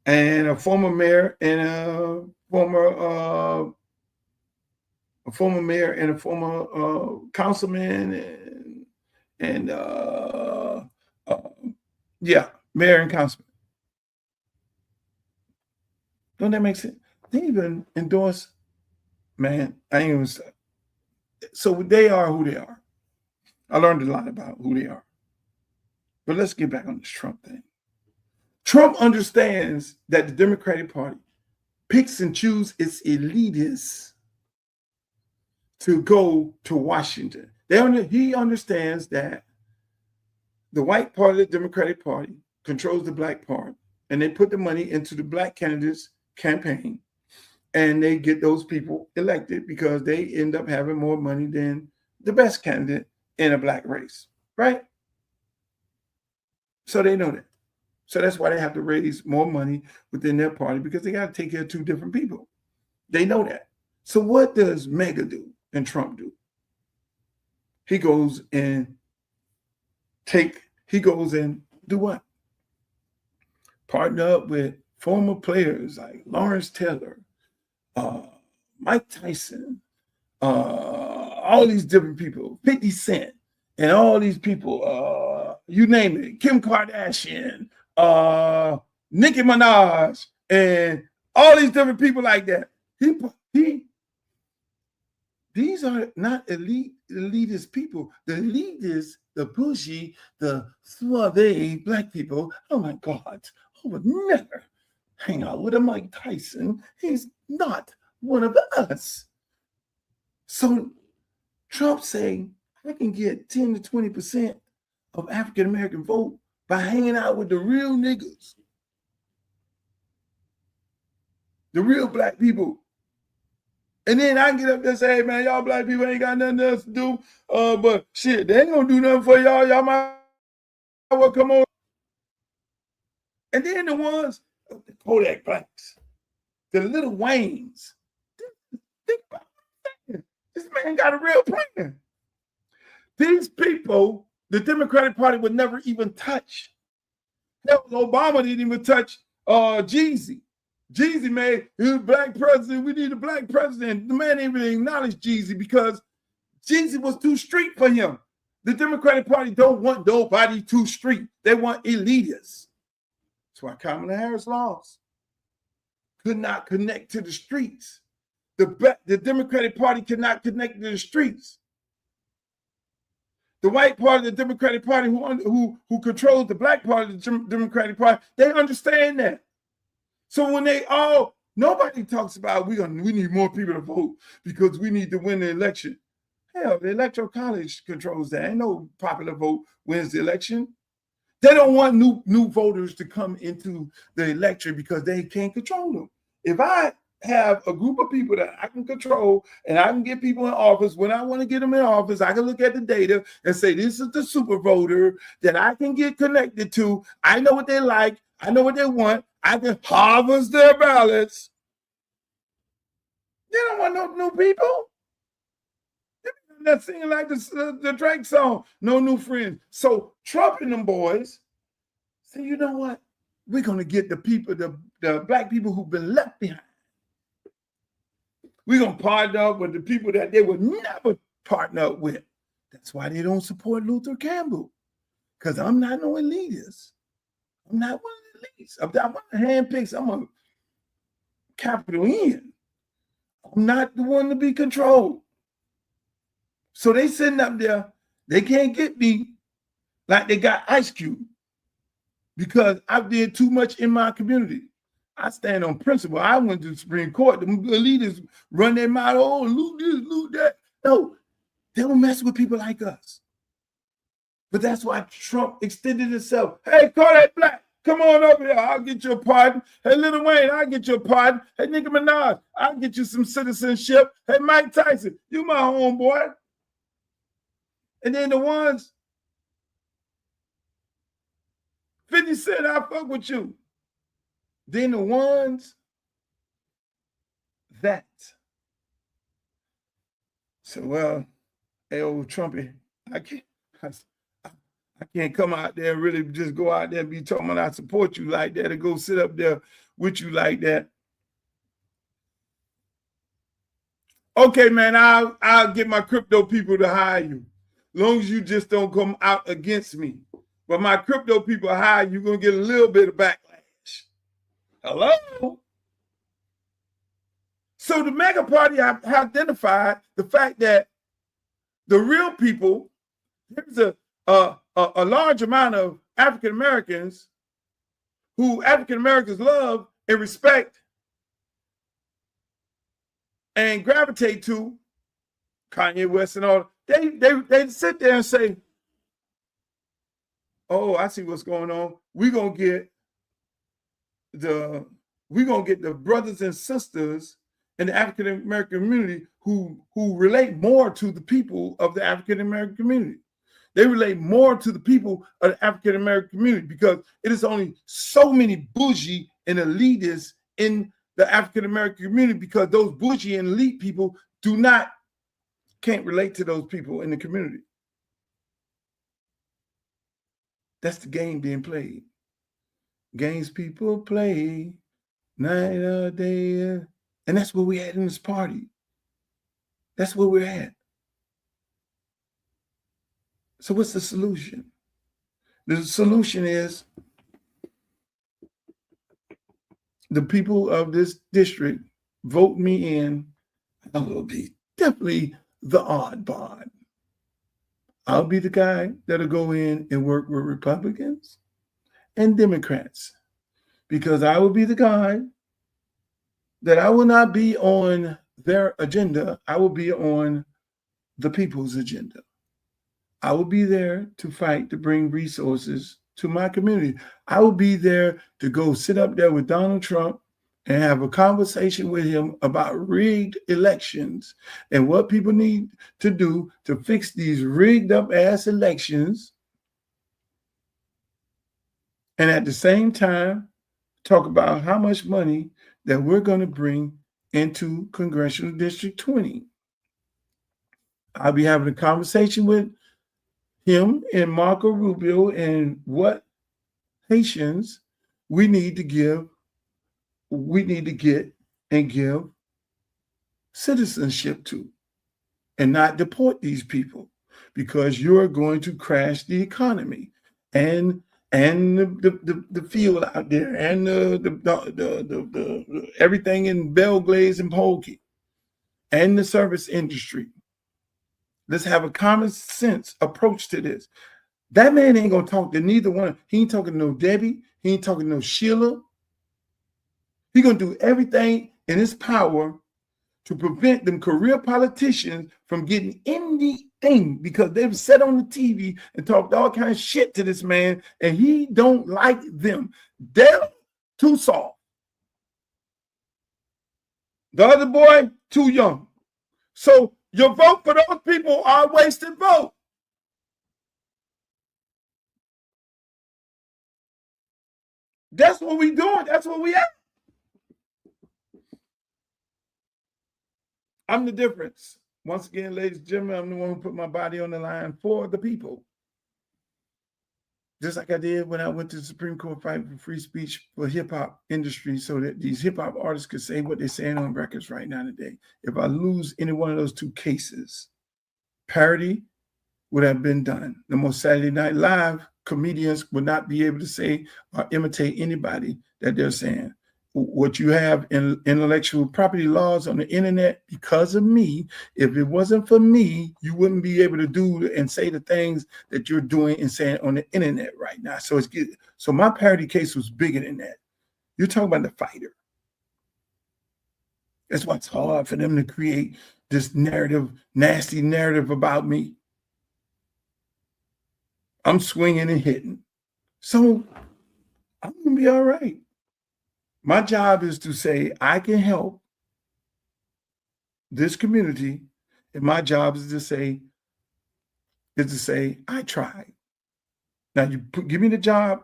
and a former mayor and a former councilman and mayor and councilman. Don't that make sense? They even endorse, man. I ain't even say. So they are who they are. I learned a lot about who they are. But let's get back on this Trump thing. Trump understands that the Democratic Party picks and chooses its elitists to go to Washington. He understands that the white part of the Democratic Party controls the black part, and they put the money into the black candidates' campaign, and they get those people elected because they end up having more money than the best candidate in a black race, right? So they know that. So that's why they have to raise more money within their party, because they got to take care of two different people. They know that. So what does Mega do and Trump do? He goes and do what? Partner up with former players like Lawrence Taylor, Mike Tyson, all these different people, 50 Cent, and all these people, you name it, Kim Kardashian, Nicki Minaj, and all these different people like that. These are not elitist people. The elitists, the bougie, the suave black people, oh my God, I would never hang out with a Mike Tyson. He's not one of us. So Trump saying, I can get 10 to 20% of African-American vote by hanging out with the real niggas, the real black people. And then I can get up there and say, hey, man, y'all black people ain't got nothing else to do. But shit, they ain't gonna do nothing for y'all. Y'all might well come on. And then the ones, the Kodak Blacks, the Little Waynes. Think about it. This man got a real plan. These people, the Democratic Party would never even touch. Hell, Obama didn't even touch Jeezy. Jeezy, man, he was a black president. We need a black president. The man didn't even acknowledge Jeezy because Jeezy was too street for him. The Democratic Party don't want nobody too street. They want elitists. That's why Kamala Harris lost. Could not connect to the streets. The Democratic Party cannot connect to the streets. The white part of the Democratic Party who controls the black part of the Democratic Party, they understand that. So when nobody talks about we need more people to vote because we need to win the election. Hell, the Electoral College controls that. Ain't no popular vote wins the election. They don't want new voters to come into the election because they can't control them. If I have a group of people that I can control and I can get people in office, when I want to get them in office, I can look at the data and say, this is the super voter that I can get connected to. I know what they like. I know what they want. I can harvest their ballots. They don't want no new people. They're not singing like the Drake song, no new friends. So Trump and them boys say, you know what? We're going to get the people, the black people who've been left behind. We're going to partner up with the people that they would never partner up with. That's why they don't support Luther Campbell. Because I'm not no elitist. I'm not one of the elites. I'm one of the handpicks. I'm a capital N. I'm not the one to be controlled. So they sitting up there. They can't get me like they got Ice Cube because I did too much in my community. I stand on principle. I went to the Supreme Court. The leaders run their mouth, oh, loot this, loot that. No, they don't mess with people like us. But that's why Trump extended himself. Hey, Kodak Black, come on over here. I'll get you a pardon. Hey, Lil Wayne, I'll get you a pardon. Hey, Nicki Minaj, I'll get you some citizenship. Hey, Mike Tyson, you my homeboy. And then the ones, 50 Cent, I fuck with you. Then the ones that. So, well, hey, old Trumpy, I can't come out there and really just go out there and be talking about I support you like that and go sit up there with you like that. Okay, man, I'll get my crypto people to hire you. As long as you just don't come out against me. But my crypto people hire you, you're going to get a little bit of backlash. Hello? So the mega party have identified the fact that the real people, there's a large amount of African Americans who African Americans love and respect and gravitate to, Kanye West and all. They sit there and say, oh, I see what's going on. We're gonna get the brothers and sisters in the African American community who relate more to the people of the African American community. They relate more to the people of the African American community because it is only so many bougie and elitists in the African American community because those bougie and elite people can't relate to those people in the community. That's the game being played. Games people play night or day. And that's where we're at in this party. That's where we're at. So what's the solution? The solution is the people of this district vote me in. I will be definitely the odd bod. I'll be the guy that'll go in and work with Republicans and Democrats because I will be the guy that I will not be on their agenda. I will be on the people's agenda. I will be there to fight to bring resources to my community. I will be there to go sit up there with Donald Trump and have a conversation with him about rigged elections and what people need to do to fix these rigged up ass elections. And at the same time, talk about how much money that we're going to bring into Congressional District 20. I'll be having a conversation with him and Marco Rubio and what Haitians we need to get and give citizenship to and not deport these people because you're going to crash the economy and the field out there and the everything in Belglaze and Polkey and the service industry. Let's have a common sense approach to this. That man ain't gonna talk to neither one. He ain't talking to no Debbie. He ain't talking to no Sheila. He gonna do everything in his power to prevent them career politicians from getting anything because they've sat on the TV and talked all kinds of shit to this man and he don't like them. They're too soft. The other boy, too young. So your vote for those people are a wasted vote. That's what we doing. That's what we at. I'm the difference. Once again, ladies and gentlemen, I'm the one who put my body on the line for the people. Just like I did when I went to the Supreme Court fighting for free speech for hip-hop industry so that these hip-hop artists could say what they're saying on records right now today. If I lose any one of those two cases, parody would have been done. The most Saturday Night Live comedians would not be able to say or imitate anybody that they're saying. What you have in intellectual property laws on the internet because of me, if it wasn't for me, you wouldn't be able to do and say the things that you're doing and saying on the internet right now. So my parody case was bigger than that. You're talking about the fighter. That's why it's hard for them to create this narrative, nasty narrative about me. I'm swinging and hitting. So I'm going to be all right. My job is to say I can help this community, and my job is to say I tried. Now you give me the job,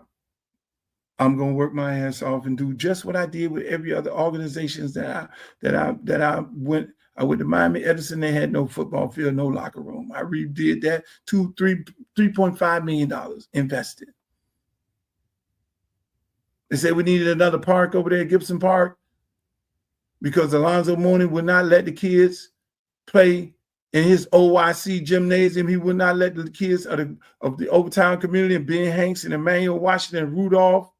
I'm gonna work my ass off and do just what I did with every other organizations that I went. I went to Miami Edison. They had no football field, no locker room. I redid that. $3.5 million invested. They said we needed another park over there at Gibson Park because Alonzo Mourning would not let the kids play in his OYC gymnasium. He would not let the kids of the Overtown community and Ben Hanks and Emmanuel Washington and Rudolph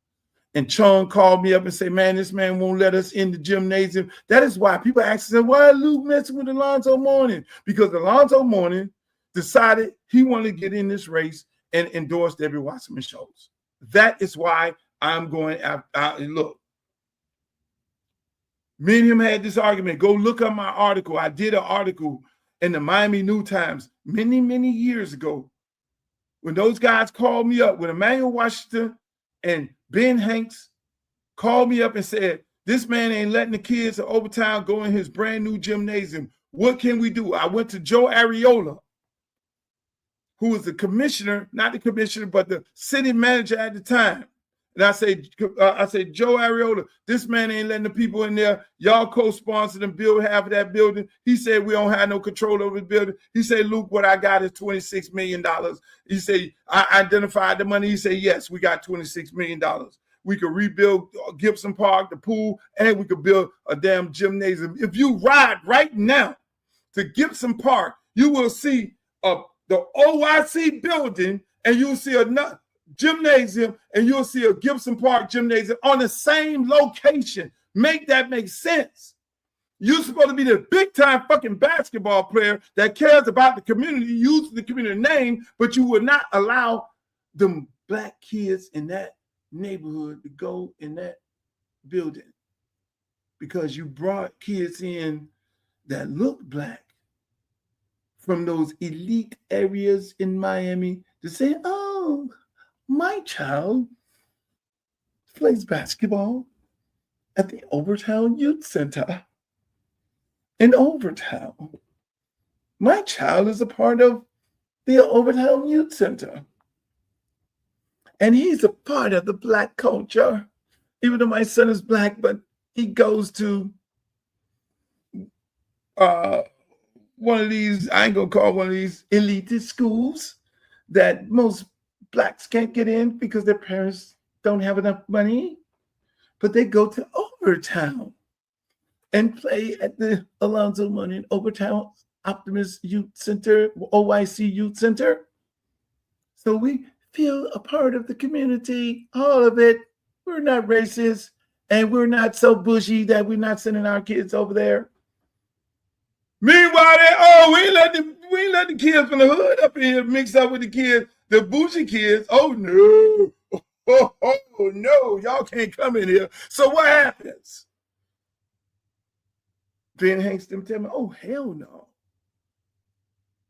and Chung called me up and say, man, this man won't let us in the gymnasium. That is why people ask, why Luke messing with Alonzo Mourning? Because Alonzo Mourning decided he wanted to get in this race and endorse Debbie Wasserman Schultz. That is why I'm going after. Look, me and him had this argument. Go look up my article. I did an article in the Miami New Times many, many years ago when those guys called me up, when Emmanuel Washington and Ben Hanks called me up and said, this man ain't letting the kids of Overtown go in his brand new gymnasium. What can we do? I went to Joe Ariola, who was the commissioner, not the commissioner, but the city manager at the time. And I say, Joe Ariola, this man ain't letting the people in there. Y'all co-sponsored and build half of that building. He said, we don't have no control over the building. He said, Luke, what I got is $26 million. He said, I identified the money. He said, yes, we got $26 million. We could rebuild Gibson Park, the pool, and we could build a damn gymnasium. If you ride right now to Gibson Park, you will see the OYC building, and you'll see another gymnasium, and you'll see a Gibson Park gymnasium on the same location. Make that make sense. You're supposed to be the big-time fucking basketball player that cares about the community, uses the community name, but you would not allow them black kids in that neighborhood to go in that building because you brought kids in that look black from those elite areas in Miami to say, oh, my child plays basketball at the Overtown Youth Center in Overtown. My child is a part of the Overtown Youth Center. And he's a part of the black culture. Even though my son is black, but he goes to one of these, I ain't gonna call one of these elitist schools that most blacks can't get in because their parents don't have enough money, but they go to Overtown and play at the Alonzo Mourning Overtown Optimist Youth Center, OYC Youth Center. So we feel a part of the community, all of it. We're not racist, and we're not so bougie that we're not sending our kids over there. Meanwhile, we ain't let the kids from the hood up here mix up with the kids, the bougie kids. Oh no, oh no, y'all can't come in here. So what happens? Ben Hanks them tell me, oh hell no.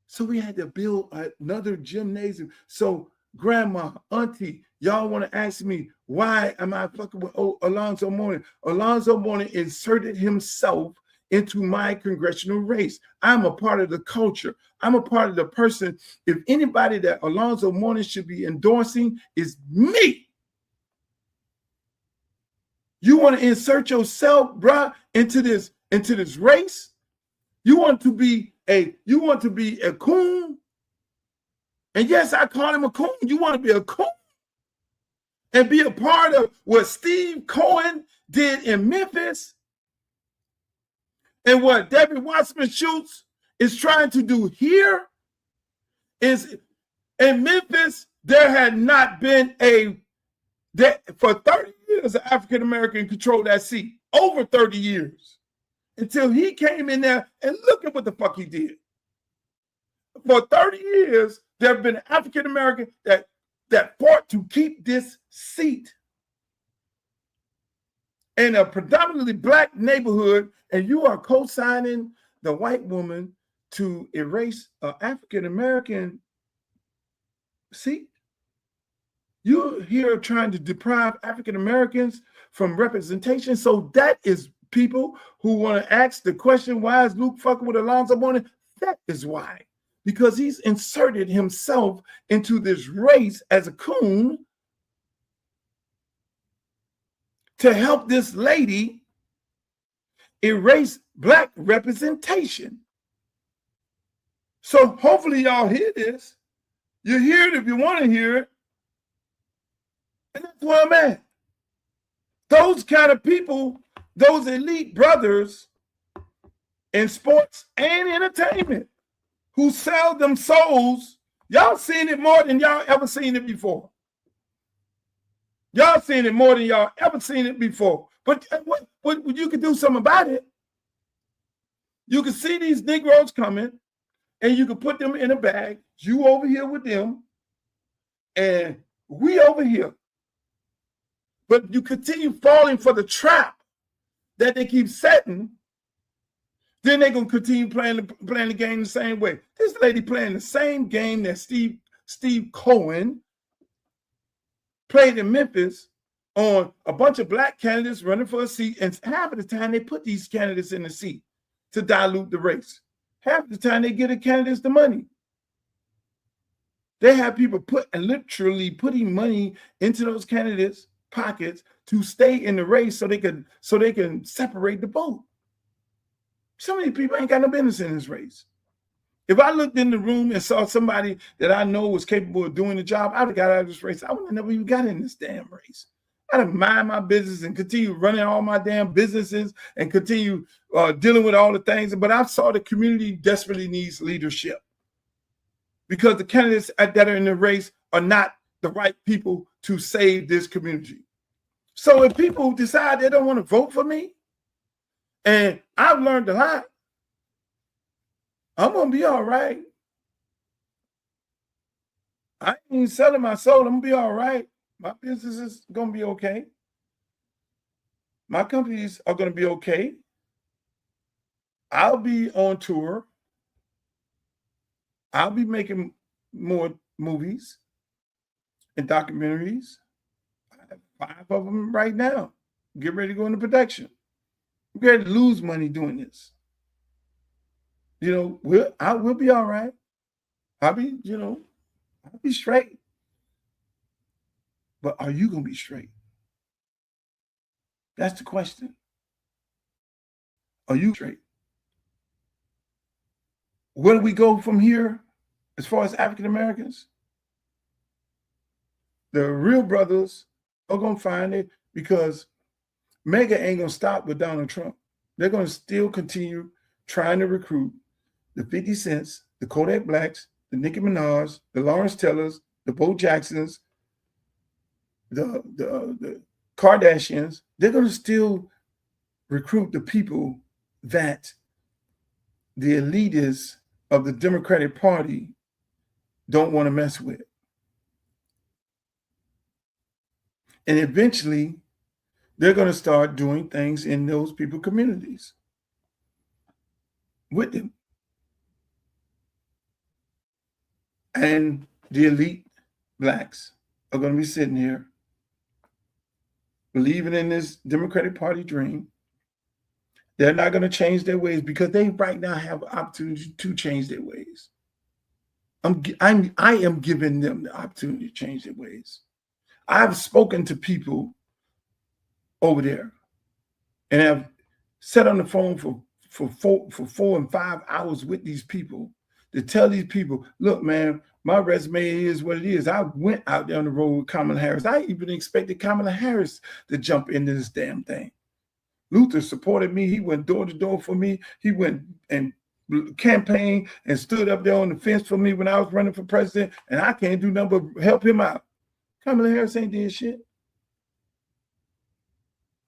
So we had to build another gymnasium. So grandma, auntie, y'all want to ask me, why am I fucking with Alonzo Mourning? Alonzo Mourning inserted himself into my congressional race. I'm a part of the culture. I'm a part of the person. If anybody that Alonzo Mourning should be endorsing is me. You want to insert yourself, bruh, into this race? You want to be a coon? And yes, I call him a coon. You want to be a coon and be a part of what Steve Cohen did in Memphis and what Debbie Wasserman Schultz is trying to do here is in Memphis, there had not been for 30 years, an African-American controlled that seat, over 30 years, until he came in there and look at what the fuck he did. For 30 years, there have been African-American that fought to keep this seat. in a predominantly black neighborhood, and you are co-signing the white woman to erase an African-American seat? You're here trying to deprive African-Americans from representation. So that is people who want to ask the question, why is Luke fucking with Alonzo Mourning? That is why. Because he's inserted himself into this race as a coon to help this lady erase black representation. So hopefully y'all hear this. You hear it if you want to hear it. And that's where I'm at. Those kind of people, those elite brothers in sports and entertainment who sell them souls, y'all seen it more than y'all ever seen it before. Y'all seen it more than y'all ever seen it before. But what you can do something about it. You can see these Negroes coming and you can put them in a bag. You over here with them and we over here. But you continue falling for the trap that they keep setting, then they're going to continue playing the game the same way. This lady playing the same game that Steve Cohen played in Memphis on a bunch of black candidates running for a seat, and half of the time they put these candidates in the seat to dilute the race. Half of the time they give the candidates the money. They have people literally putting money into those candidates' pockets to stay in the race so they can separate the vote. Some of these people ain't got no business in this race. If I looked in the room and saw somebody that I know was capable of doing the job, I'd have got out of this race. I would have never even got in this damn race. I'd have mind my business and continue running all my damn businesses and continue dealing with all the things. But I saw the community desperately needs leadership because the candidates that are in the race are not the right people to save this community. So if people decide they don't want to vote for me, and I've learned a lot, I'm going to be all right. I ain't selling my soul. I'm going to be all right. My business is going to be okay. My companies are going to be okay. I'll be on tour. I'll be making more movies and documentaries. I have 5 of them right now. Get ready to go into production. I'm ready to lose money doing this. You know, we'll be all right. I'll be straight. But are you going to be straight? That's the question. Are you straight? Where do we go from here as far as African Americans? The real brothers are going to find it because Mega ain't going to stop with Donald Trump. They're going to still continue trying to recruit the 50 Cents, the Kodak Blacks, the Nicki Minaj, the Lawrence Tellers, the Bo Jacksons, the Kardashians. They're going to still recruit the people that the elitists of the Democratic Party don't want to mess with. And eventually, they're going to start doing things in those people communities with them. And the elite blacks are going to be sitting here believing in this Democratic Party dream. They're not going to change their ways because they right now have an opportunity to change their ways. I am giving them the opportunity to change their ways. I've spoken to people over there and have sat on the phone for 4 and 5 hours with these people to tell these people, look, man, my resume is what it is. I went out there on the road with Kamala Harris. I even expected Kamala Harris to jump into this damn thing. Luther supported me. He went door to door for me. He went and campaigned and stood up there on the fence for me when I was running for president, and I can't do nothing but help him out. Kamala Harris ain't did shit.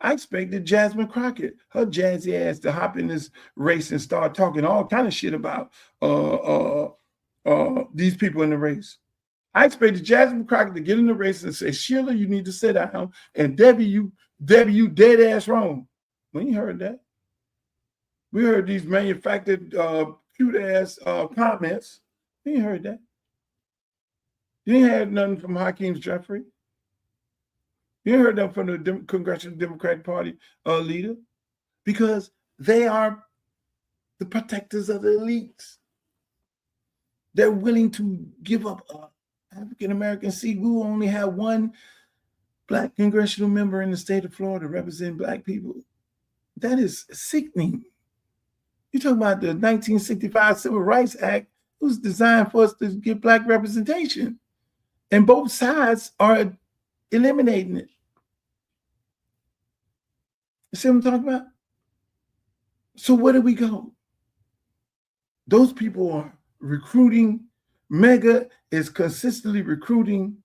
I expected Jasmine Crockett, her jazzy ass, to hop in this race and start talking all kind of shit about these people in the race. I expected Jasmine Crockett to get in the race and say, Sheila, you need to sit down, and Debbie, you dead ass wrong. We ain't heard that. We heard these manufactured cute ass comments. We ain't heard that. You ain't had nothing from Hakeem Jeffrey. You ain't heard nothing from the Congressional Democratic Party leader, because they are the protectors of the elites. They're willing to give up African American seat. We will only have one Black congressional member in the state of Florida representing Black people. That is sickening. You talk about the 1965 Civil Rights Act. It was designed for us to get Black representation, and both sides are eliminating it. You see what I'm talking about? So where do we go? Those people are recruiting. Mega is consistently recruiting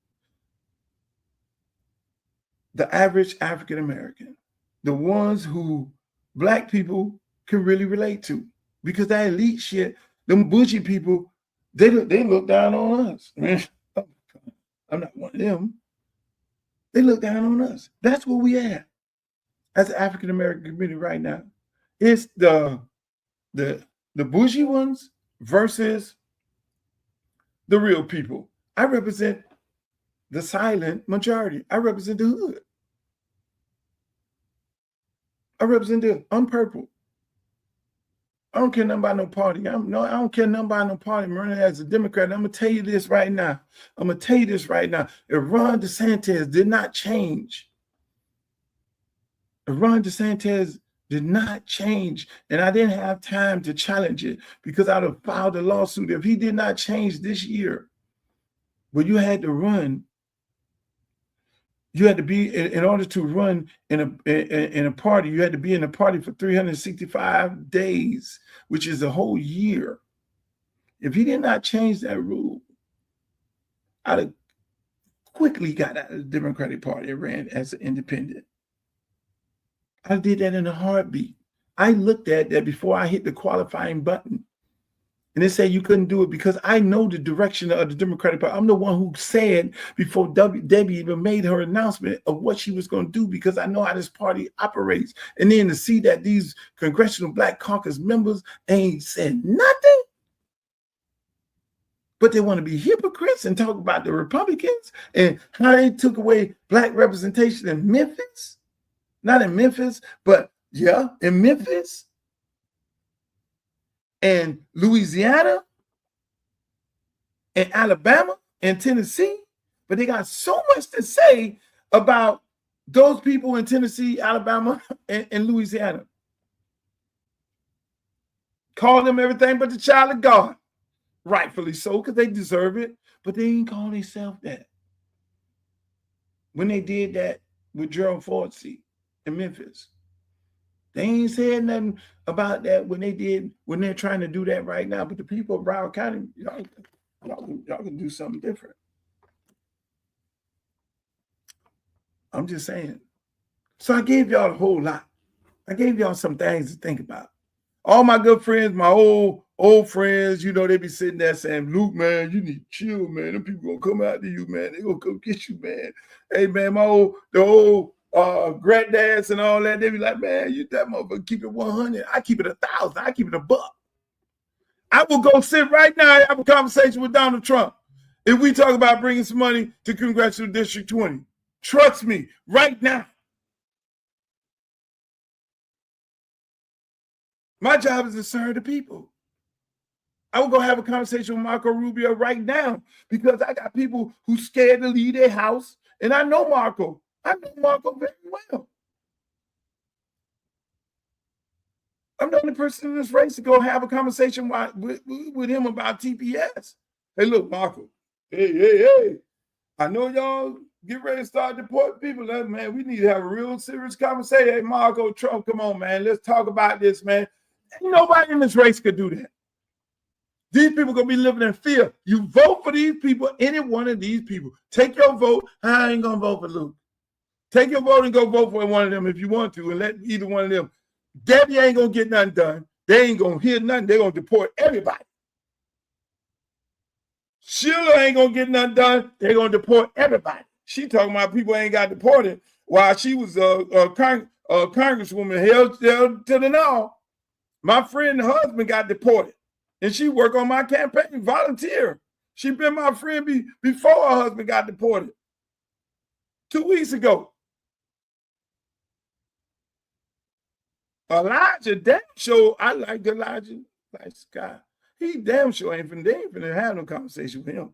the average African American, the ones who Black people can really relate to, because that elite shit, them bougie people, they look down on us. I'm not one of them. They look down on us. That's where we at as an African American community right now. It's the bougie ones versus the real people. I represent the silent majority. I represent the hood. I'm purple. I don't care nothing about no party. I don't care nothing about no party. I'm running as a Democrat. I'm gonna tell you this right now. If Ron DeSantis did not change, and I didn't have time to challenge it because I'd have filed a lawsuit. If he did not change this year, well, you had to run. You had to be, in order to run in a party, you had to be in a party for 365 days, which is a whole year. If he did not change that rule, I'd have quickly got out of the Democratic Party and ran as an independent. I did that in a heartbeat. I looked at that before I hit the qualifying button. And they said you couldn't do it because I know the direction of the Democratic Party. I'm the one who said before Debbie even made her announcement of what she was going to do, because I know how this party operates. And then to see that these Congressional Black Caucus members ain't said nothing, but they want to be hypocrites and talk about the Republicans and how they took away Black representation in Memphis. Not in Memphis, but yeah, in Memphis and Louisiana and Alabama and Tennessee. But they got so much to say about those people in Tennessee, Alabama, and Louisiana. Call them everything but the child of God. Rightfully so, because they deserve it. But they ain't call themselves that. When they did that with Gerald Ford's seat in Memphis, they ain't said nothing about that when they're trying to do that right now. But the people of Broward County, y'all can do something different. I'm just saying. So I gave y'all a whole lot. I gave y'all some things to think about. All my good friends, my old friends, they be sitting there saying, Luke, man, you need to chill, man. Them people gonna come out to you, man. They gonna come get you, man. Hey, man, the old granddads and all that, they be like, man, you that motherfucker keep it 100. I keep it 1,000. I keep it $1. I will go sit right now and have a conversation with Donald Trump if we talk about bringing some money to Congressional District 20. Trust me, right now. My job is to serve the people. I will go have a conversation with Marco Rubio right now because I got people who scared to leave their house, and I know Marco. I know Marco very well. I'm the only person in this race to go have a conversation with him about TPS. Hey, look, Marco. Hey. I know y'all get ready to start deporting people. Man, we need to have a real serious conversation. Hey, Marco, Trump, come on, man. Let's talk about this, man. Nobody in this race could do that. These people going to be living in fear. You vote for these people, any one of these people. Take your vote. I ain't going to vote for Luke. Take your vote and go vote for one of them if you want to, and let either one of them. Debbie ain't going to get nothing done. They ain't going to hear nothing. They're going to deport everybody. Sheila ain't gonna get nothing done. They're gonna deport everybody. She talking about people ain't got deported while she was a congresswoman held to the law. My friend's husband got deported, and she worked on my campaign, volunteer. She been my friend before her husband got deported 2 weeks ago. Elijah, damn sure, I like Elijah, like Scott. He damn sure ain't finna have no conversation with him.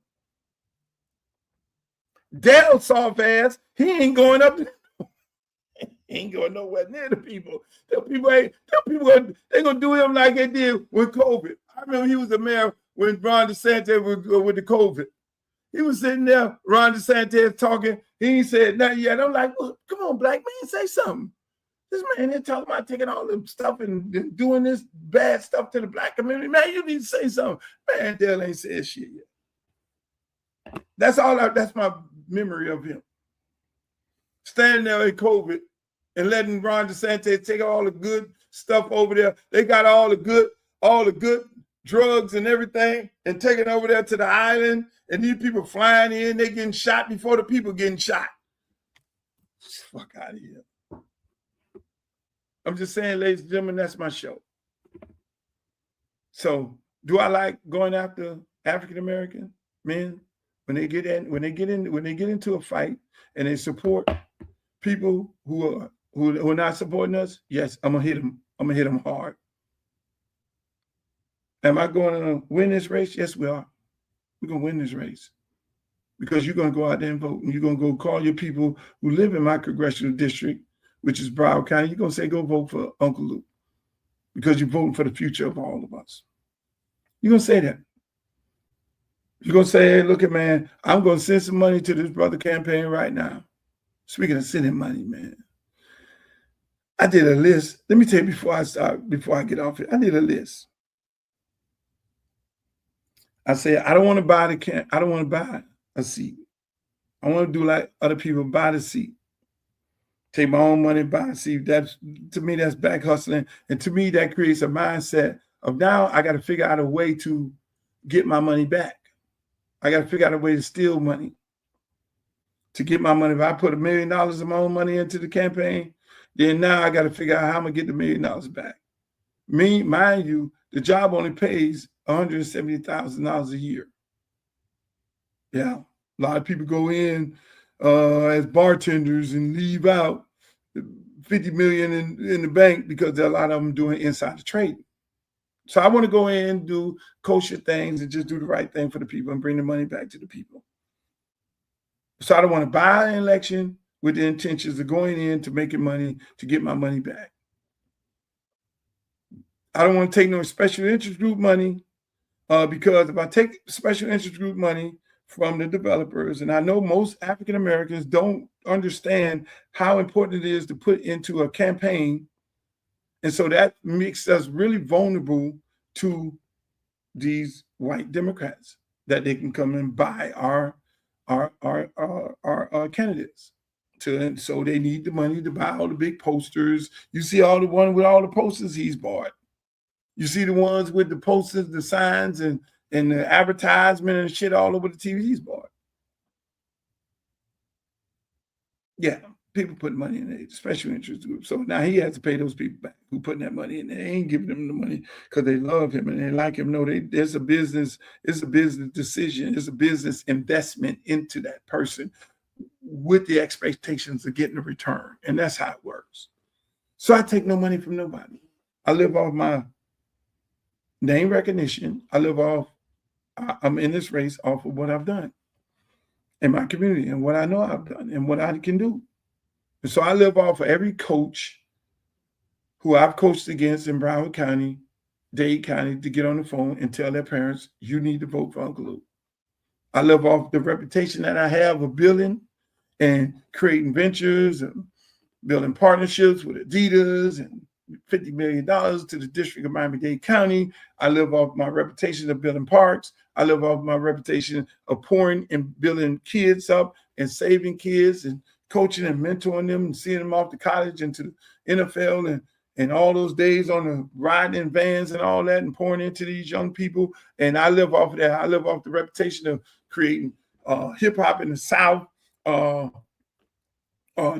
Dale soft ass, he ain't going up there. He ain't going nowhere near the people. They gonna do him like they did with COVID. I remember he was the mayor when Ron DeSantis was with the COVID. He was sitting there, Ron DeSantis talking. He ain't said nothing yet. I'm like, well, come on, black man, say something. This man here talking about taking all the stuff and doing this bad stuff to the black community. Man, you need to say something. Man, Dale ain't said shit yet. That's my memory of him. Standing there in COVID and letting Ron DeSantis take all the good stuff over there. They got all the good drugs and everything and taking over there to the island. And these people flying in, they getting shot before the people getting shot. Fuck out of here. I'm just saying, ladies and gentlemen, that's my show. So, do I like going after African American men when they get into a fight and they support people who are not supporting us? Yes, I'm gonna hit them. I'm gonna hit them hard. Am I going to win this race? Yes, we are. We're gonna win this race because you're gonna go out there and vote, and you're gonna go call your people who live in my congressional district, which is Broward County. You're going to say, go vote for Uncle Luke because you're voting for the future of all of us. You're going to say that. You're going to say, hey, look, man, I'm going to send some money to this brother campaign right now. Speaking of sending money, man, I did a list. Let me tell you before I get off it, I did a list. I said, I don't want to buy a seat. I want to do like other people, buy the seat. Take my own money, buy a seat. To me, that's back hustling. And to me, that creates a mindset of now I got to figure out a way to get my money back. I got to figure out a way to steal money to get my money. If I put $1 million of my own money into the campaign, then now I got to figure out how I'm going to get the $1 million back. Mind you, the job only pays $170,000 a year. Yeah, a lot of people go in as bartenders and leave out $50 million in the bank because there are a lot of them doing insider trading. So I want to go in and do kosher things and just do the right thing for the people and bring the money back to the people. So I don't want to buy an election with the intentions of going in to making money to get my money back. I don't want to take no special interest group money because if I take special interest group money from the developers, and I know most African Americans don't understand how important it is to put into a campaign. And so that makes us really vulnerable to these white Democrats that they can come and buy our candidates. So they need the money to buy all the big posters. You see all the one with all the posters he's bought. You see the ones with the posters, the signs, and the advertisement and shit all over the TV he's bought. Yeah, people put money in a special interest group. So now he has to pay those people back who putting that money in. They ain't giving them the money because they love him and they like him. No, there's a business. It's a business decision. It's a business investment into that person with the expectations of getting a return. And that's how it works. So I take no money from nobody. I live off my name recognition. I'm in this race off of what I've done in my community and what I know I've done and what I can do. And so I live off of every coach who I've coached against in Broward County, Dade County, to get on the phone and tell their parents, you need to vote for Uncle Luke. I live off the reputation that I have of building and creating ventures and building partnerships with Adidas and $50 million to the District of Miami-Dade County. I live off my reputation of building parks. I live off my reputation of pouring and building kids up and saving kids and coaching and mentoring them and seeing them off to college and to the NFL and all those days on the riding in vans and all that and pouring into these young people. And I live off of that. I live off the reputation of creating hip hop in the South,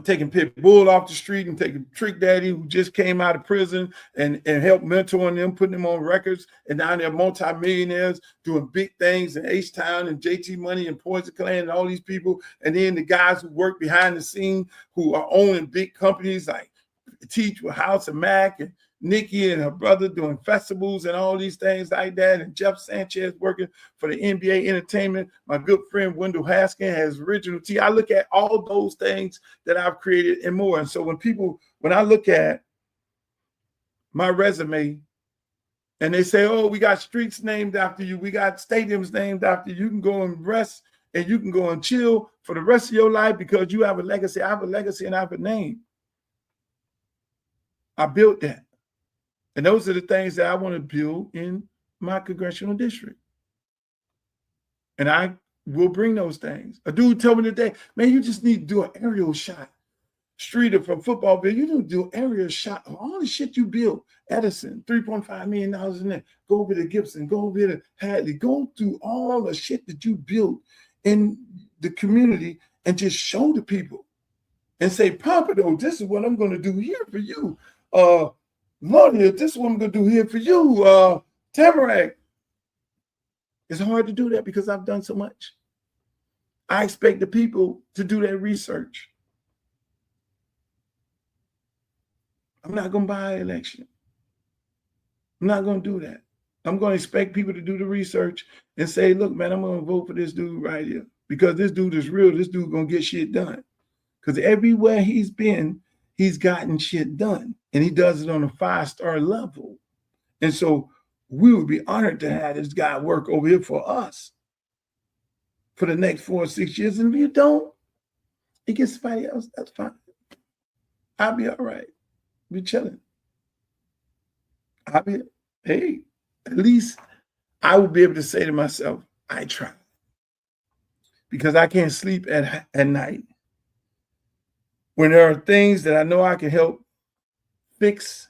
taking Pit Bull off the street and taking Trick Daddy, who just came out of prison, and help mentoring them, putting them on records. And now they're multimillionaires doing big things in H-Town and JT Money and Poison Clan and all these people. And then the guys who work behind the scene who are owning big companies like Teach with House of Mac, and Nikki and her brother doing festivals and all these things like that, and Jeff Sanchez working for the NBA Entertainment. My good friend Wendell Haskin has Original T. I look at all those things that I've created and more. And so when I look at my resume and they say, oh, we got streets named after you, we got stadiums named after you, you can go and rest and you can go and chill for the rest of your life because you have a legacy. I have a legacy and I have a name. I built that. And those are the things that I want to build in my congressional district. And I will bring those things. A dude told me today, man, you just need to do an aerial shot. Streeter from football bill, you don't do an aerial shot of all the shit you built. Edison, $3.5 million in there. Go over to Gibson, go over to Hadley, go through all the shit that you built in the community and just show the people and say, Pompano, this is what I'm going to do here for you. Lordy, this is what I'm going to do here for you. Tamarack. It's hard to do that because I've done so much. I expect the people to do that research. I'm not going to buy an election. I'm not going to do that. I'm going to expect people to do the research and say, look, man, I'm going to vote for this dude right here because this dude is real. This dude going to get shit done. Because everywhere he's been, he's gotten shit done. And he does it on a 5-star level. And so we would be honored to have this guy work over here for us for the next 4 or 6 years. And if you don't, he gets somebody else, that's fine. I'll be all right. Be chilling. Hey, at least I will be able to say to myself, I tried. Because I can't sleep at night when there are things that I know I can help fix.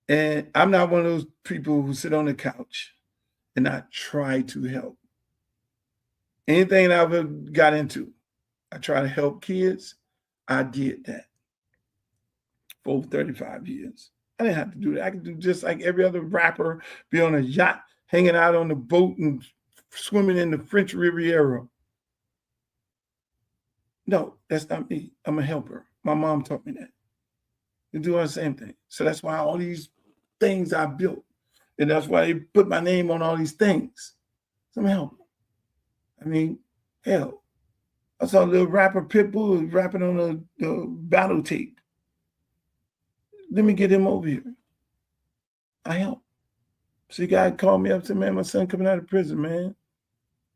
And I'm not one of those people who sit on the couch and not try to help. Anything that I've ever got into, I try to help kids. I did that for over 35 years. I didn't have to do that. I could do just like every other rapper, be on a yacht, hanging out on the boat and swimming in the French Riviera. No, that's not me. I'm a helper. My mom taught me that. You do the same thing. So that's why all these things I built, and that's why they put my name on all these things. So I'm a helper. I mean, hell, I saw a little rapper Pitbull rapping on the battle tape. Let me get him over here. I help. So the guy called me up and said, man, my son coming out of prison, man.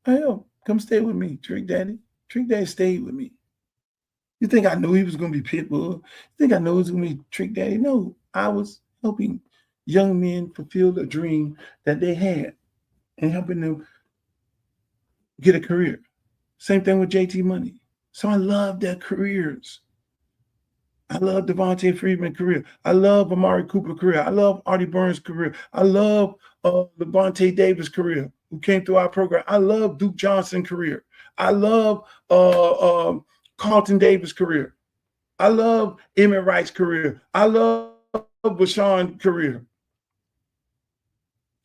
I help. Come stay with me, Trick Daddy. Trick Daddy stayed with me. You think I knew he was going to be Pitbull? You think I knew he was going to be Trick Daddy? No, I was helping young men fulfill a dream that they had and helping them get a career. Same thing with JT Money. So I love their careers. I love Devontae Freeman's career. I love Amari Cooper's career. I love Artie Burns' career. I love Levante Davis' career, who came through our program. I love Duke Johnson's career. I love Carlton Davis' career. I love Emmett Wright's career. I love Bashan's career.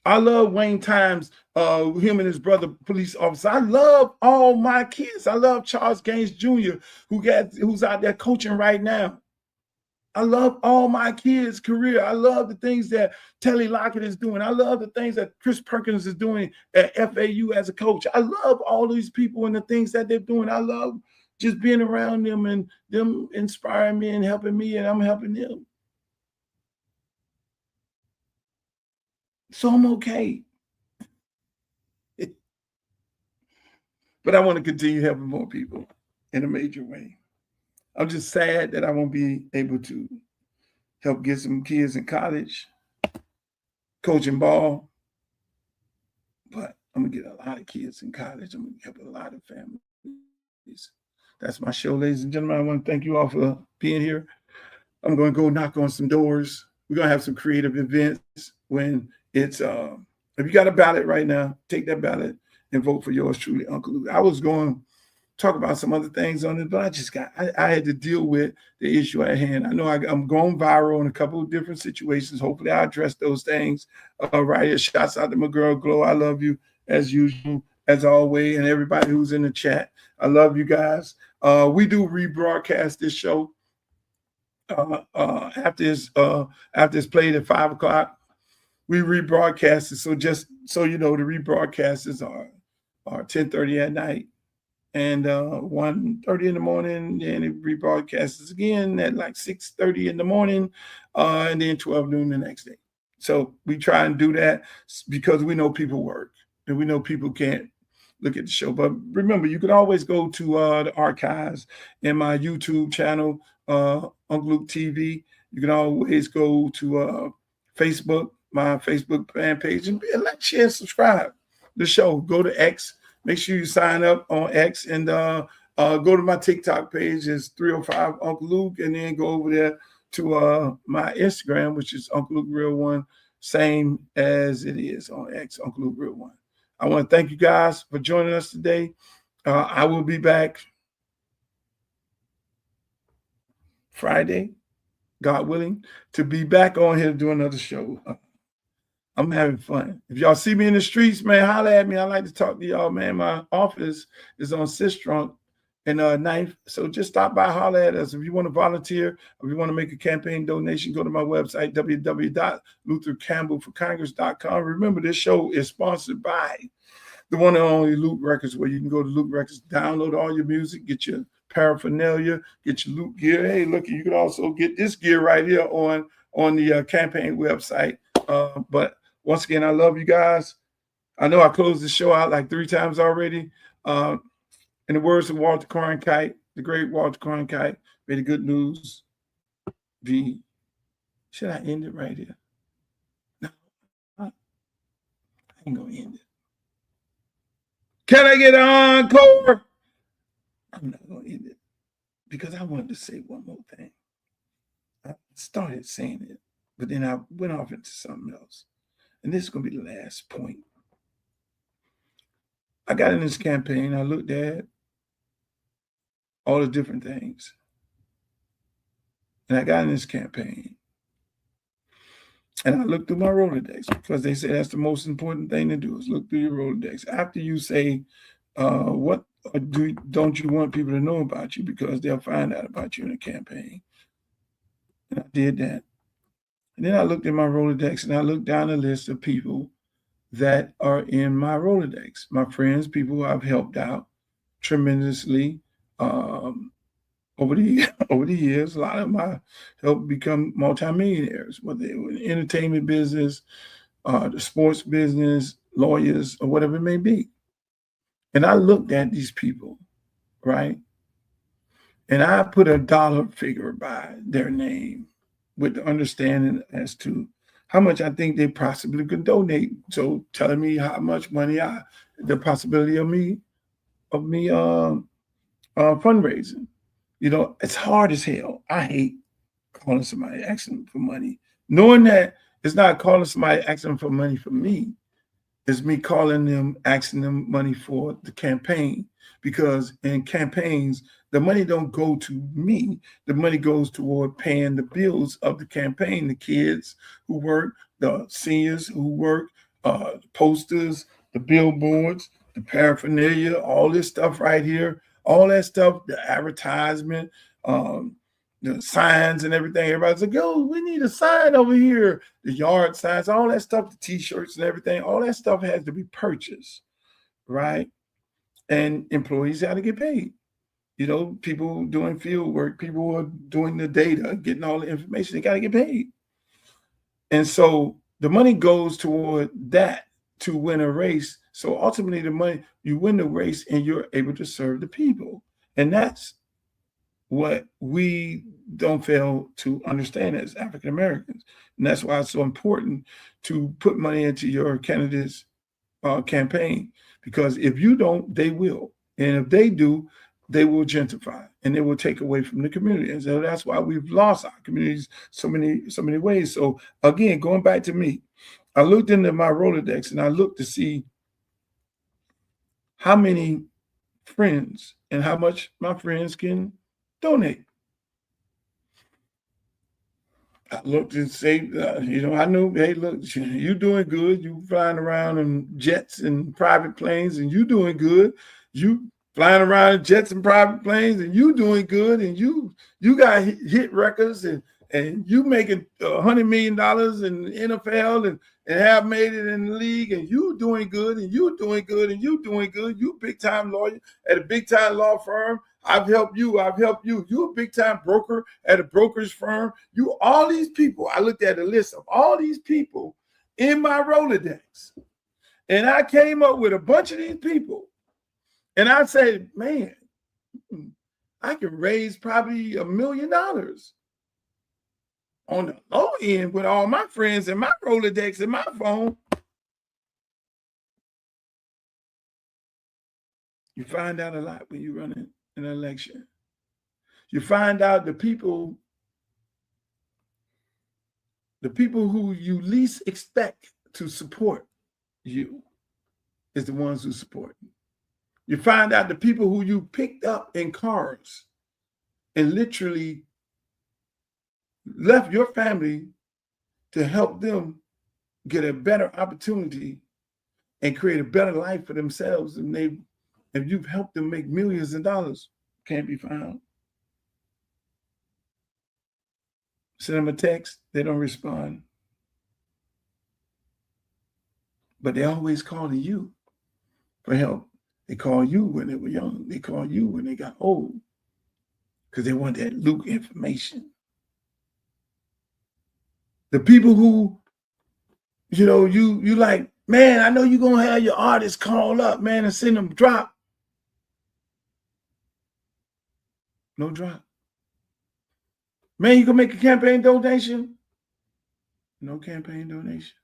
I love Wayne Times, him and his brother, police officer. I love all my kids. I love Charles Gaines Jr., who's out there coaching right now. I love all my kids' career. I love the things that Telly Lockett is doing. I love the things that Chris Perkins is doing at FAU as a coach. I love all these people and the things that they're doing. I love just being around them and them inspiring me and helping me, and I'm helping them. So I'm okay. But I want to continue helping more people in a major way. I'm just sad that I won't be able to help get some kids in college, coaching ball. But I'm going to get a lot of kids in college. I'm going to help a lot of families. That's my show, ladies and gentlemen. I want to thank you all for being here. I'm going to go knock on some doors. we're going to have some creative events when it's, if you got a ballot right now, take that ballot and vote for yours truly, Uncle Luke. I was going to talk about some other things on it, but I had to deal with the issue at hand. I know I'm going viral in a couple of different situations. Hopefully I address those things right here. Shouts out to my girl, Glow. I love you as usual, as always, and everybody who's in the chat. I love you guys. We do rebroadcast this show after it's played at 5 o'clock. We rebroadcast it. So just so you know, the rebroadcasts are 10:30 at night and 1:30 in the morning. And it rebroadcasts again at like 6:30 in the morning and then 12 noon the next day. So we try and do that because we know people work and we know people can't look at the show. But remember, you can always go to the archives in my YouTube channel, Uncle Luke TV. You can always go to Facebook, my Facebook fan page, and like, share, and subscribe to the show. Go to X. Make sure you sign up on X and go to my TikTok page. It's 305 Uncle Luke, and then go over there to my Instagram, which is Uncle Luke Real One, same as it is on X, Uncle Luke Real One. I want to thank you guys for joining us today. I will be back Friday, God willing, to be back on here to do another show. I'm having fun. If y'all see me in the streets, man, holler at me. I like to talk to y'all, man. My office is on Sistrunk and 9th. So just stop by, holler at us. If you want to volunteer, if you want to make a campaign donation, go to my website, www.luthercampbellforcongress.com. Remember, this show is sponsored by the one and only Luke Records, where you can go to Luke Records, download all your music, get your paraphernalia, get your Luke gear. Hey, look, you can also get this gear right here on the campaign website. But once again, I love you guys. I know I closed the show out like 3 times already. In the words of Walter Cronkite, the great Walter Cronkite, may the good news be. Should I end it right here? No, I ain't going to end it. Can I get an encore? I'm not going to end it because I wanted to say one more thing. I started saying it, but then I went off into something else. And this is going to be the last point. I got in this campaign. I looked at all the different things. And I got in this campaign. And I looked through my Rolodex because they say that's the most important thing to do is look through your Rolodex. After you say, what don't you want people to know about you because they'll find out about you in a campaign. And I did that. And then I looked at my Rolodex and I looked down the list of people that are in my Rolodex. My friends, people who I've helped out tremendously over the years. A lot of them I helped become multimillionaires, whether they were in the entertainment business, the sports business, lawyers, or whatever it may be. And I looked at these people, right? And I put a dollar figure by their name with the understanding as to how much I think they possibly could donate. So telling me how much money the possibility of me fundraising. You know, it's hard as hell. I hate calling somebody asking for money. Knowing that it's not calling somebody asking for money for me. It's me calling them, asking them money for the campaign. Because in campaigns, the money don't go to me. The money goes toward paying the bills of the campaign, the kids who work, the seniors who work, the posters, the billboards, the paraphernalia, all this stuff right here, all that stuff, the advertisement, the signs and everything. Everybody's like, yo, we need a sign over here. The yard signs, all that stuff, the t-shirts and everything, all that stuff has to be purchased, right? And employees got to get paid. You know, people doing field work, people who are doing the data, getting all the information, they got to get paid. And so the money goes toward that to win a race. So ultimately the money, you win the race and you're able to serve the people. And that's what we don't fail to understand as African Americans. And that's why it's so important to put money into your candidate's campaign. Because if you don't, they will. And if they do, they will gentrify and they will take away from the community. And so that's why we've lost our communities so many ways. So again, going back to me, I looked into my Rolodex and I looked to see how many friends and how much my friends can donate. I looked and say, I knew, hey, look, you doing good. You flying around in jets and private planes, and you doing good. You flying around in jets and private planes, and you doing good. And you got hit records, and you making $100 million in the NFL, and have made it in the league, and you doing good, and you doing good, and you doing good. You big time lawyer at a big time law firm. I've helped you. You're a big time broker at a brokerage firm. You, all these people, I looked at a list of all these people in my Rolodex. And I came up with a bunch of these people. And I said, man, I can raise probably $1 million on the low end with all my friends and my Rolodex and my phone. You find out a lot when you run an election. You find out the people who you least expect to support you is the ones who support you. You find out the people who you picked up in cars and literally left your family to help them get a better opportunity and create a better life for themselves, and you've helped them make millions of dollars, can't be found. Send them a text, they don't respond. But they're always calling you for help. They call you when they were young. They call you when they got old because they want that Luke information. The people who, you like, man, I know you're going to have your artists call up, man, and send them drop. No drop. Man, you can make a campaign donation. No campaign donation.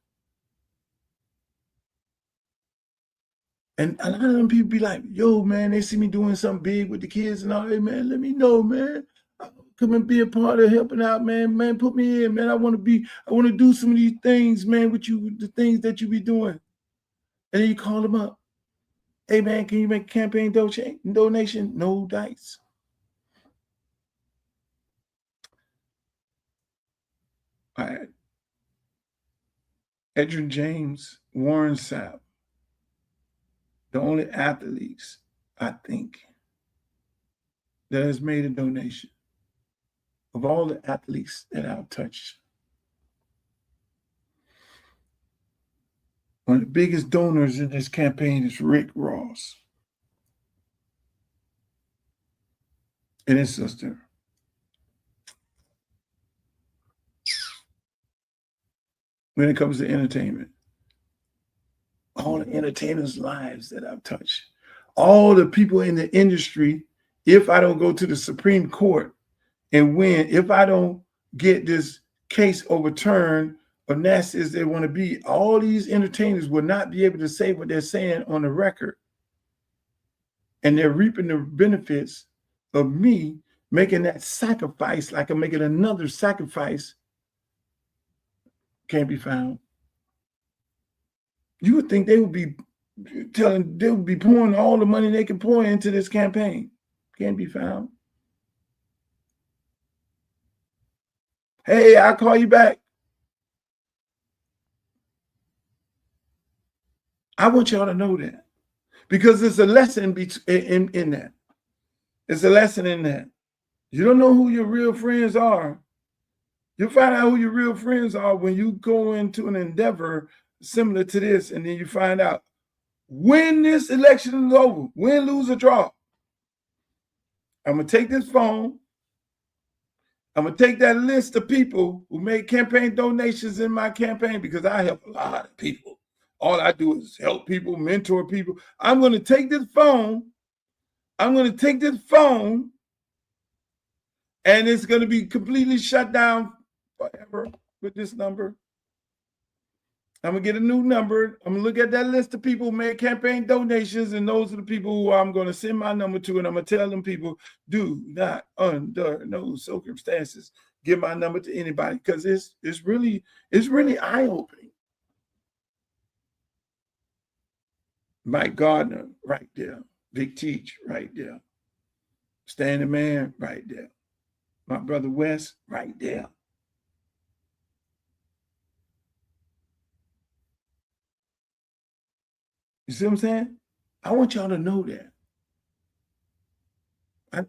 And a lot of them people be like, yo, man, they see me doing something big with the kids and all that, man, let me know, man. Come and be a part of helping out, man. Man, put me in, man. I want to do some of these things, man, with you, the things that you be doing. And then you call them up. Hey, man, can you make a campaign donation? No dice. All right. Edrin James, Warren Sapp, the only athletes, I think, that has made a donation of all the athletes that I've touched. One of the biggest donors in this campaign is Rick Ross and his sister. When it comes to entertainment, all the entertainers' lives that I've touched, all the people in the industry, if I don't go to the Supreme Court and win, if I don't get this case overturned, or nasty as they want to be, all these entertainers will not be able to say what they're saying on the record. And they're reaping the benefits of me making that sacrifice, like I'm making another sacrifice, can't be found. You would think they would be pouring all the money they can pour into this campaign. Can't be found. Hey, I'll call you back. I want y'all to know that, because it's a lesson in that. It's a lesson in that. You don't know who your real friends are. You'll find out who your real friends are when you go into an endeavor similar to this, and then you find out when this election is over, win, lose, or draw. I'm going to take this phone. I'm going to take that list of people who made campaign donations in my campaign, because I help a lot of people. All I do is help people, mentor people. I'm going to take this phone. I'm going to take this phone, and it's going to be completely shut down forever with this number. I'm gonna get a new number. I'm gonna look at that list of people who made campaign donations, and those are the people who I'm gonna send my number to, and I'm gonna tell them people, do not under no circumstances give my number to anybody, because it's really eye-opening. Mike Gardner, right there. Big Teach, right there. Stanley Man, right there. My brother Wes, right there. You see what I'm saying? I want y'all to know that.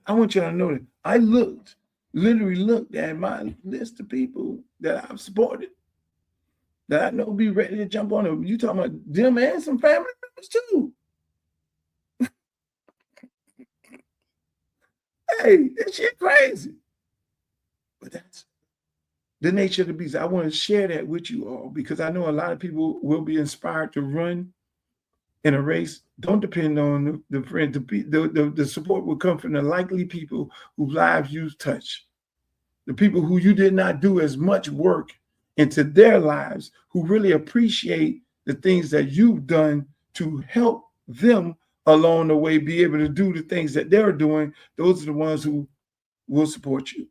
I want y'all to know that. I literally looked at my list of people that I've supported, that I know be ready to jump on them. You talking about them and some family members too. Hey, that shit crazy. But that's the nature of the beast. I want to share that with you all, because I know a lot of people will be inspired to run in a race. Don't depend on the friend. The support will come from the likely people whose lives you touch, the people who you did not do as much work into their lives, who really appreciate the things that you've done to help them along the way be able to do the things that they're doing. Those are the ones who will support you.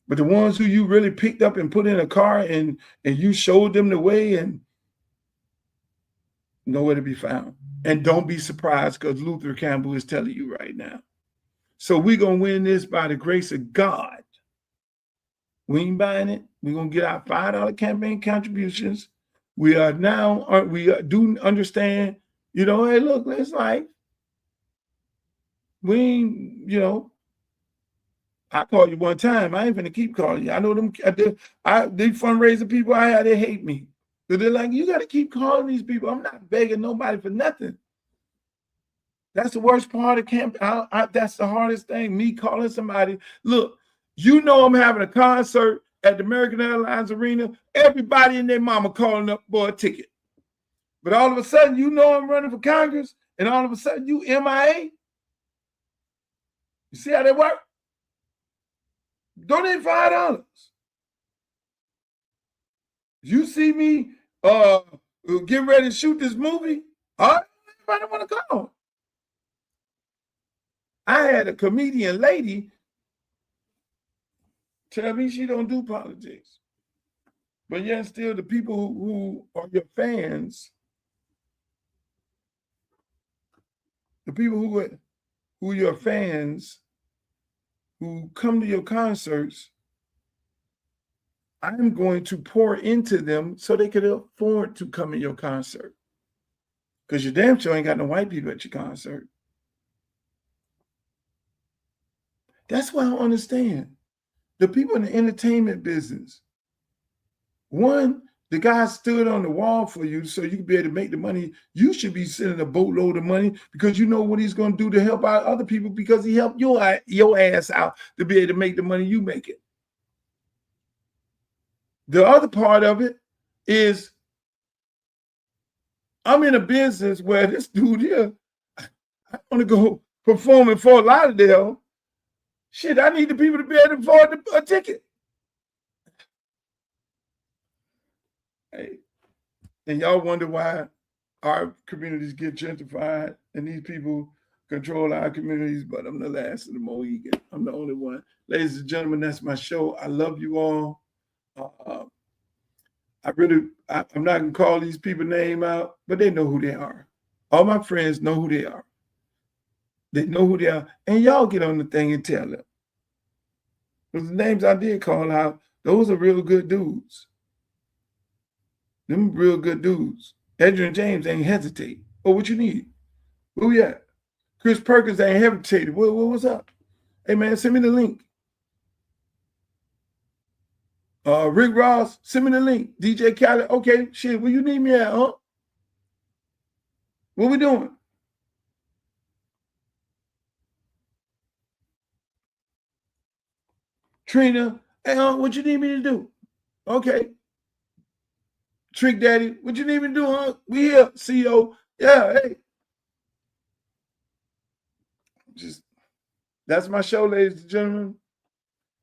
But the ones who you really picked up and put in a car and you showed them the way, and nowhere to be found. And don't be surprised, because Luther Campbell is telling you right now. So we're going to win this by the grace of God. We ain't buying it. We're going to get our $5 campaign contributions. We do understand, hey, look, it's like, we ain't, I called you one time. I ain't finna keep calling you. I know them, they fundraiser people I had, they hate me. They're like, you got to keep calling these people. I'm not begging nobody for nothing. That's the worst part of camp. That's the hardest thing, me calling somebody. Look, I'm having a concert at the American Airlines Arena. Everybody and their mama calling up for a ticket. But all of a sudden, I'm running for Congress, and all of a sudden, you MIA. You see how they work? Donate $5. You see me get ready to shoot this movie, all right, everybody want to call. I had a comedian lady tell me she don't do politics. But yet still the people who are your fans, the people who are your fans, who come to your concerts, I'm going to pour into them so they can afford to come in your concert. Because you damn sure ain't got no white people at your concert. That's what I don't understand. The people in the entertainment business, one, the guy stood on the wall for you so you can be able to make the money. You should be sending a boatload of money because you know what he's going to do to help out other people, because he helped your ass out to be able to make the money you make it. The other part of it is I'm in a business where this dude here, I want to go perform in Fort Lauderdale. Shit, I need the people to be able to afford a ticket. Hey, and y'all wonder why our communities get gentrified and these people control our communities, but I'm the last of the Mohegan. I'm the only one. Ladies and gentlemen, that's my show. I love you all. I'm not gonna call these people name out, but they know who they are. All my friends know who they are. They know who they are, and y'all get on the thing and tell them. Those names I did call out, those are real good dudes. Them real good dudes. Adrian James ain't hesitate. Oh, what you need? Where we at? Chris Perkins ain't hesitated. What's up? Hey man, send me the link. Rick Ross, send me the link. DJ Khaled, okay, shit, where you need me at, huh? What we doing? Trina, hey, what you need me to do? Okay. Trick Daddy, what you need me to do, huh? We here, CEO. Yeah, hey. That's my show, ladies and gentlemen.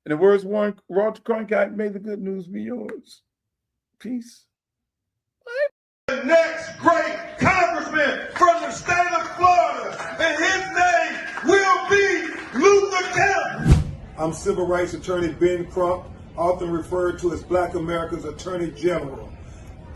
In the words of Walter Cronkite, may the good news be yours. Peace. next great congressman from the state of Florida, and his name will be Luther Campbell. I'm Civil Rights Attorney Ben Crump, often referred to as Black America's Attorney General.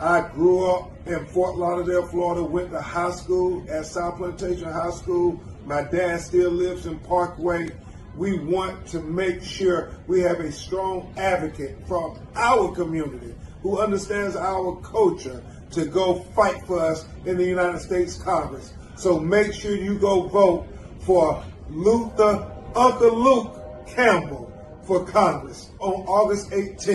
I grew up in Fort Lauderdale, Florida, went to high school at South Plantation High School. My dad still lives in Parkway. We want to make sure we have a strong advocate from our community who understands our culture to go fight for us in the United States Congress. So make sure you go vote for Uncle Luke Campbell for Congress on August 18th.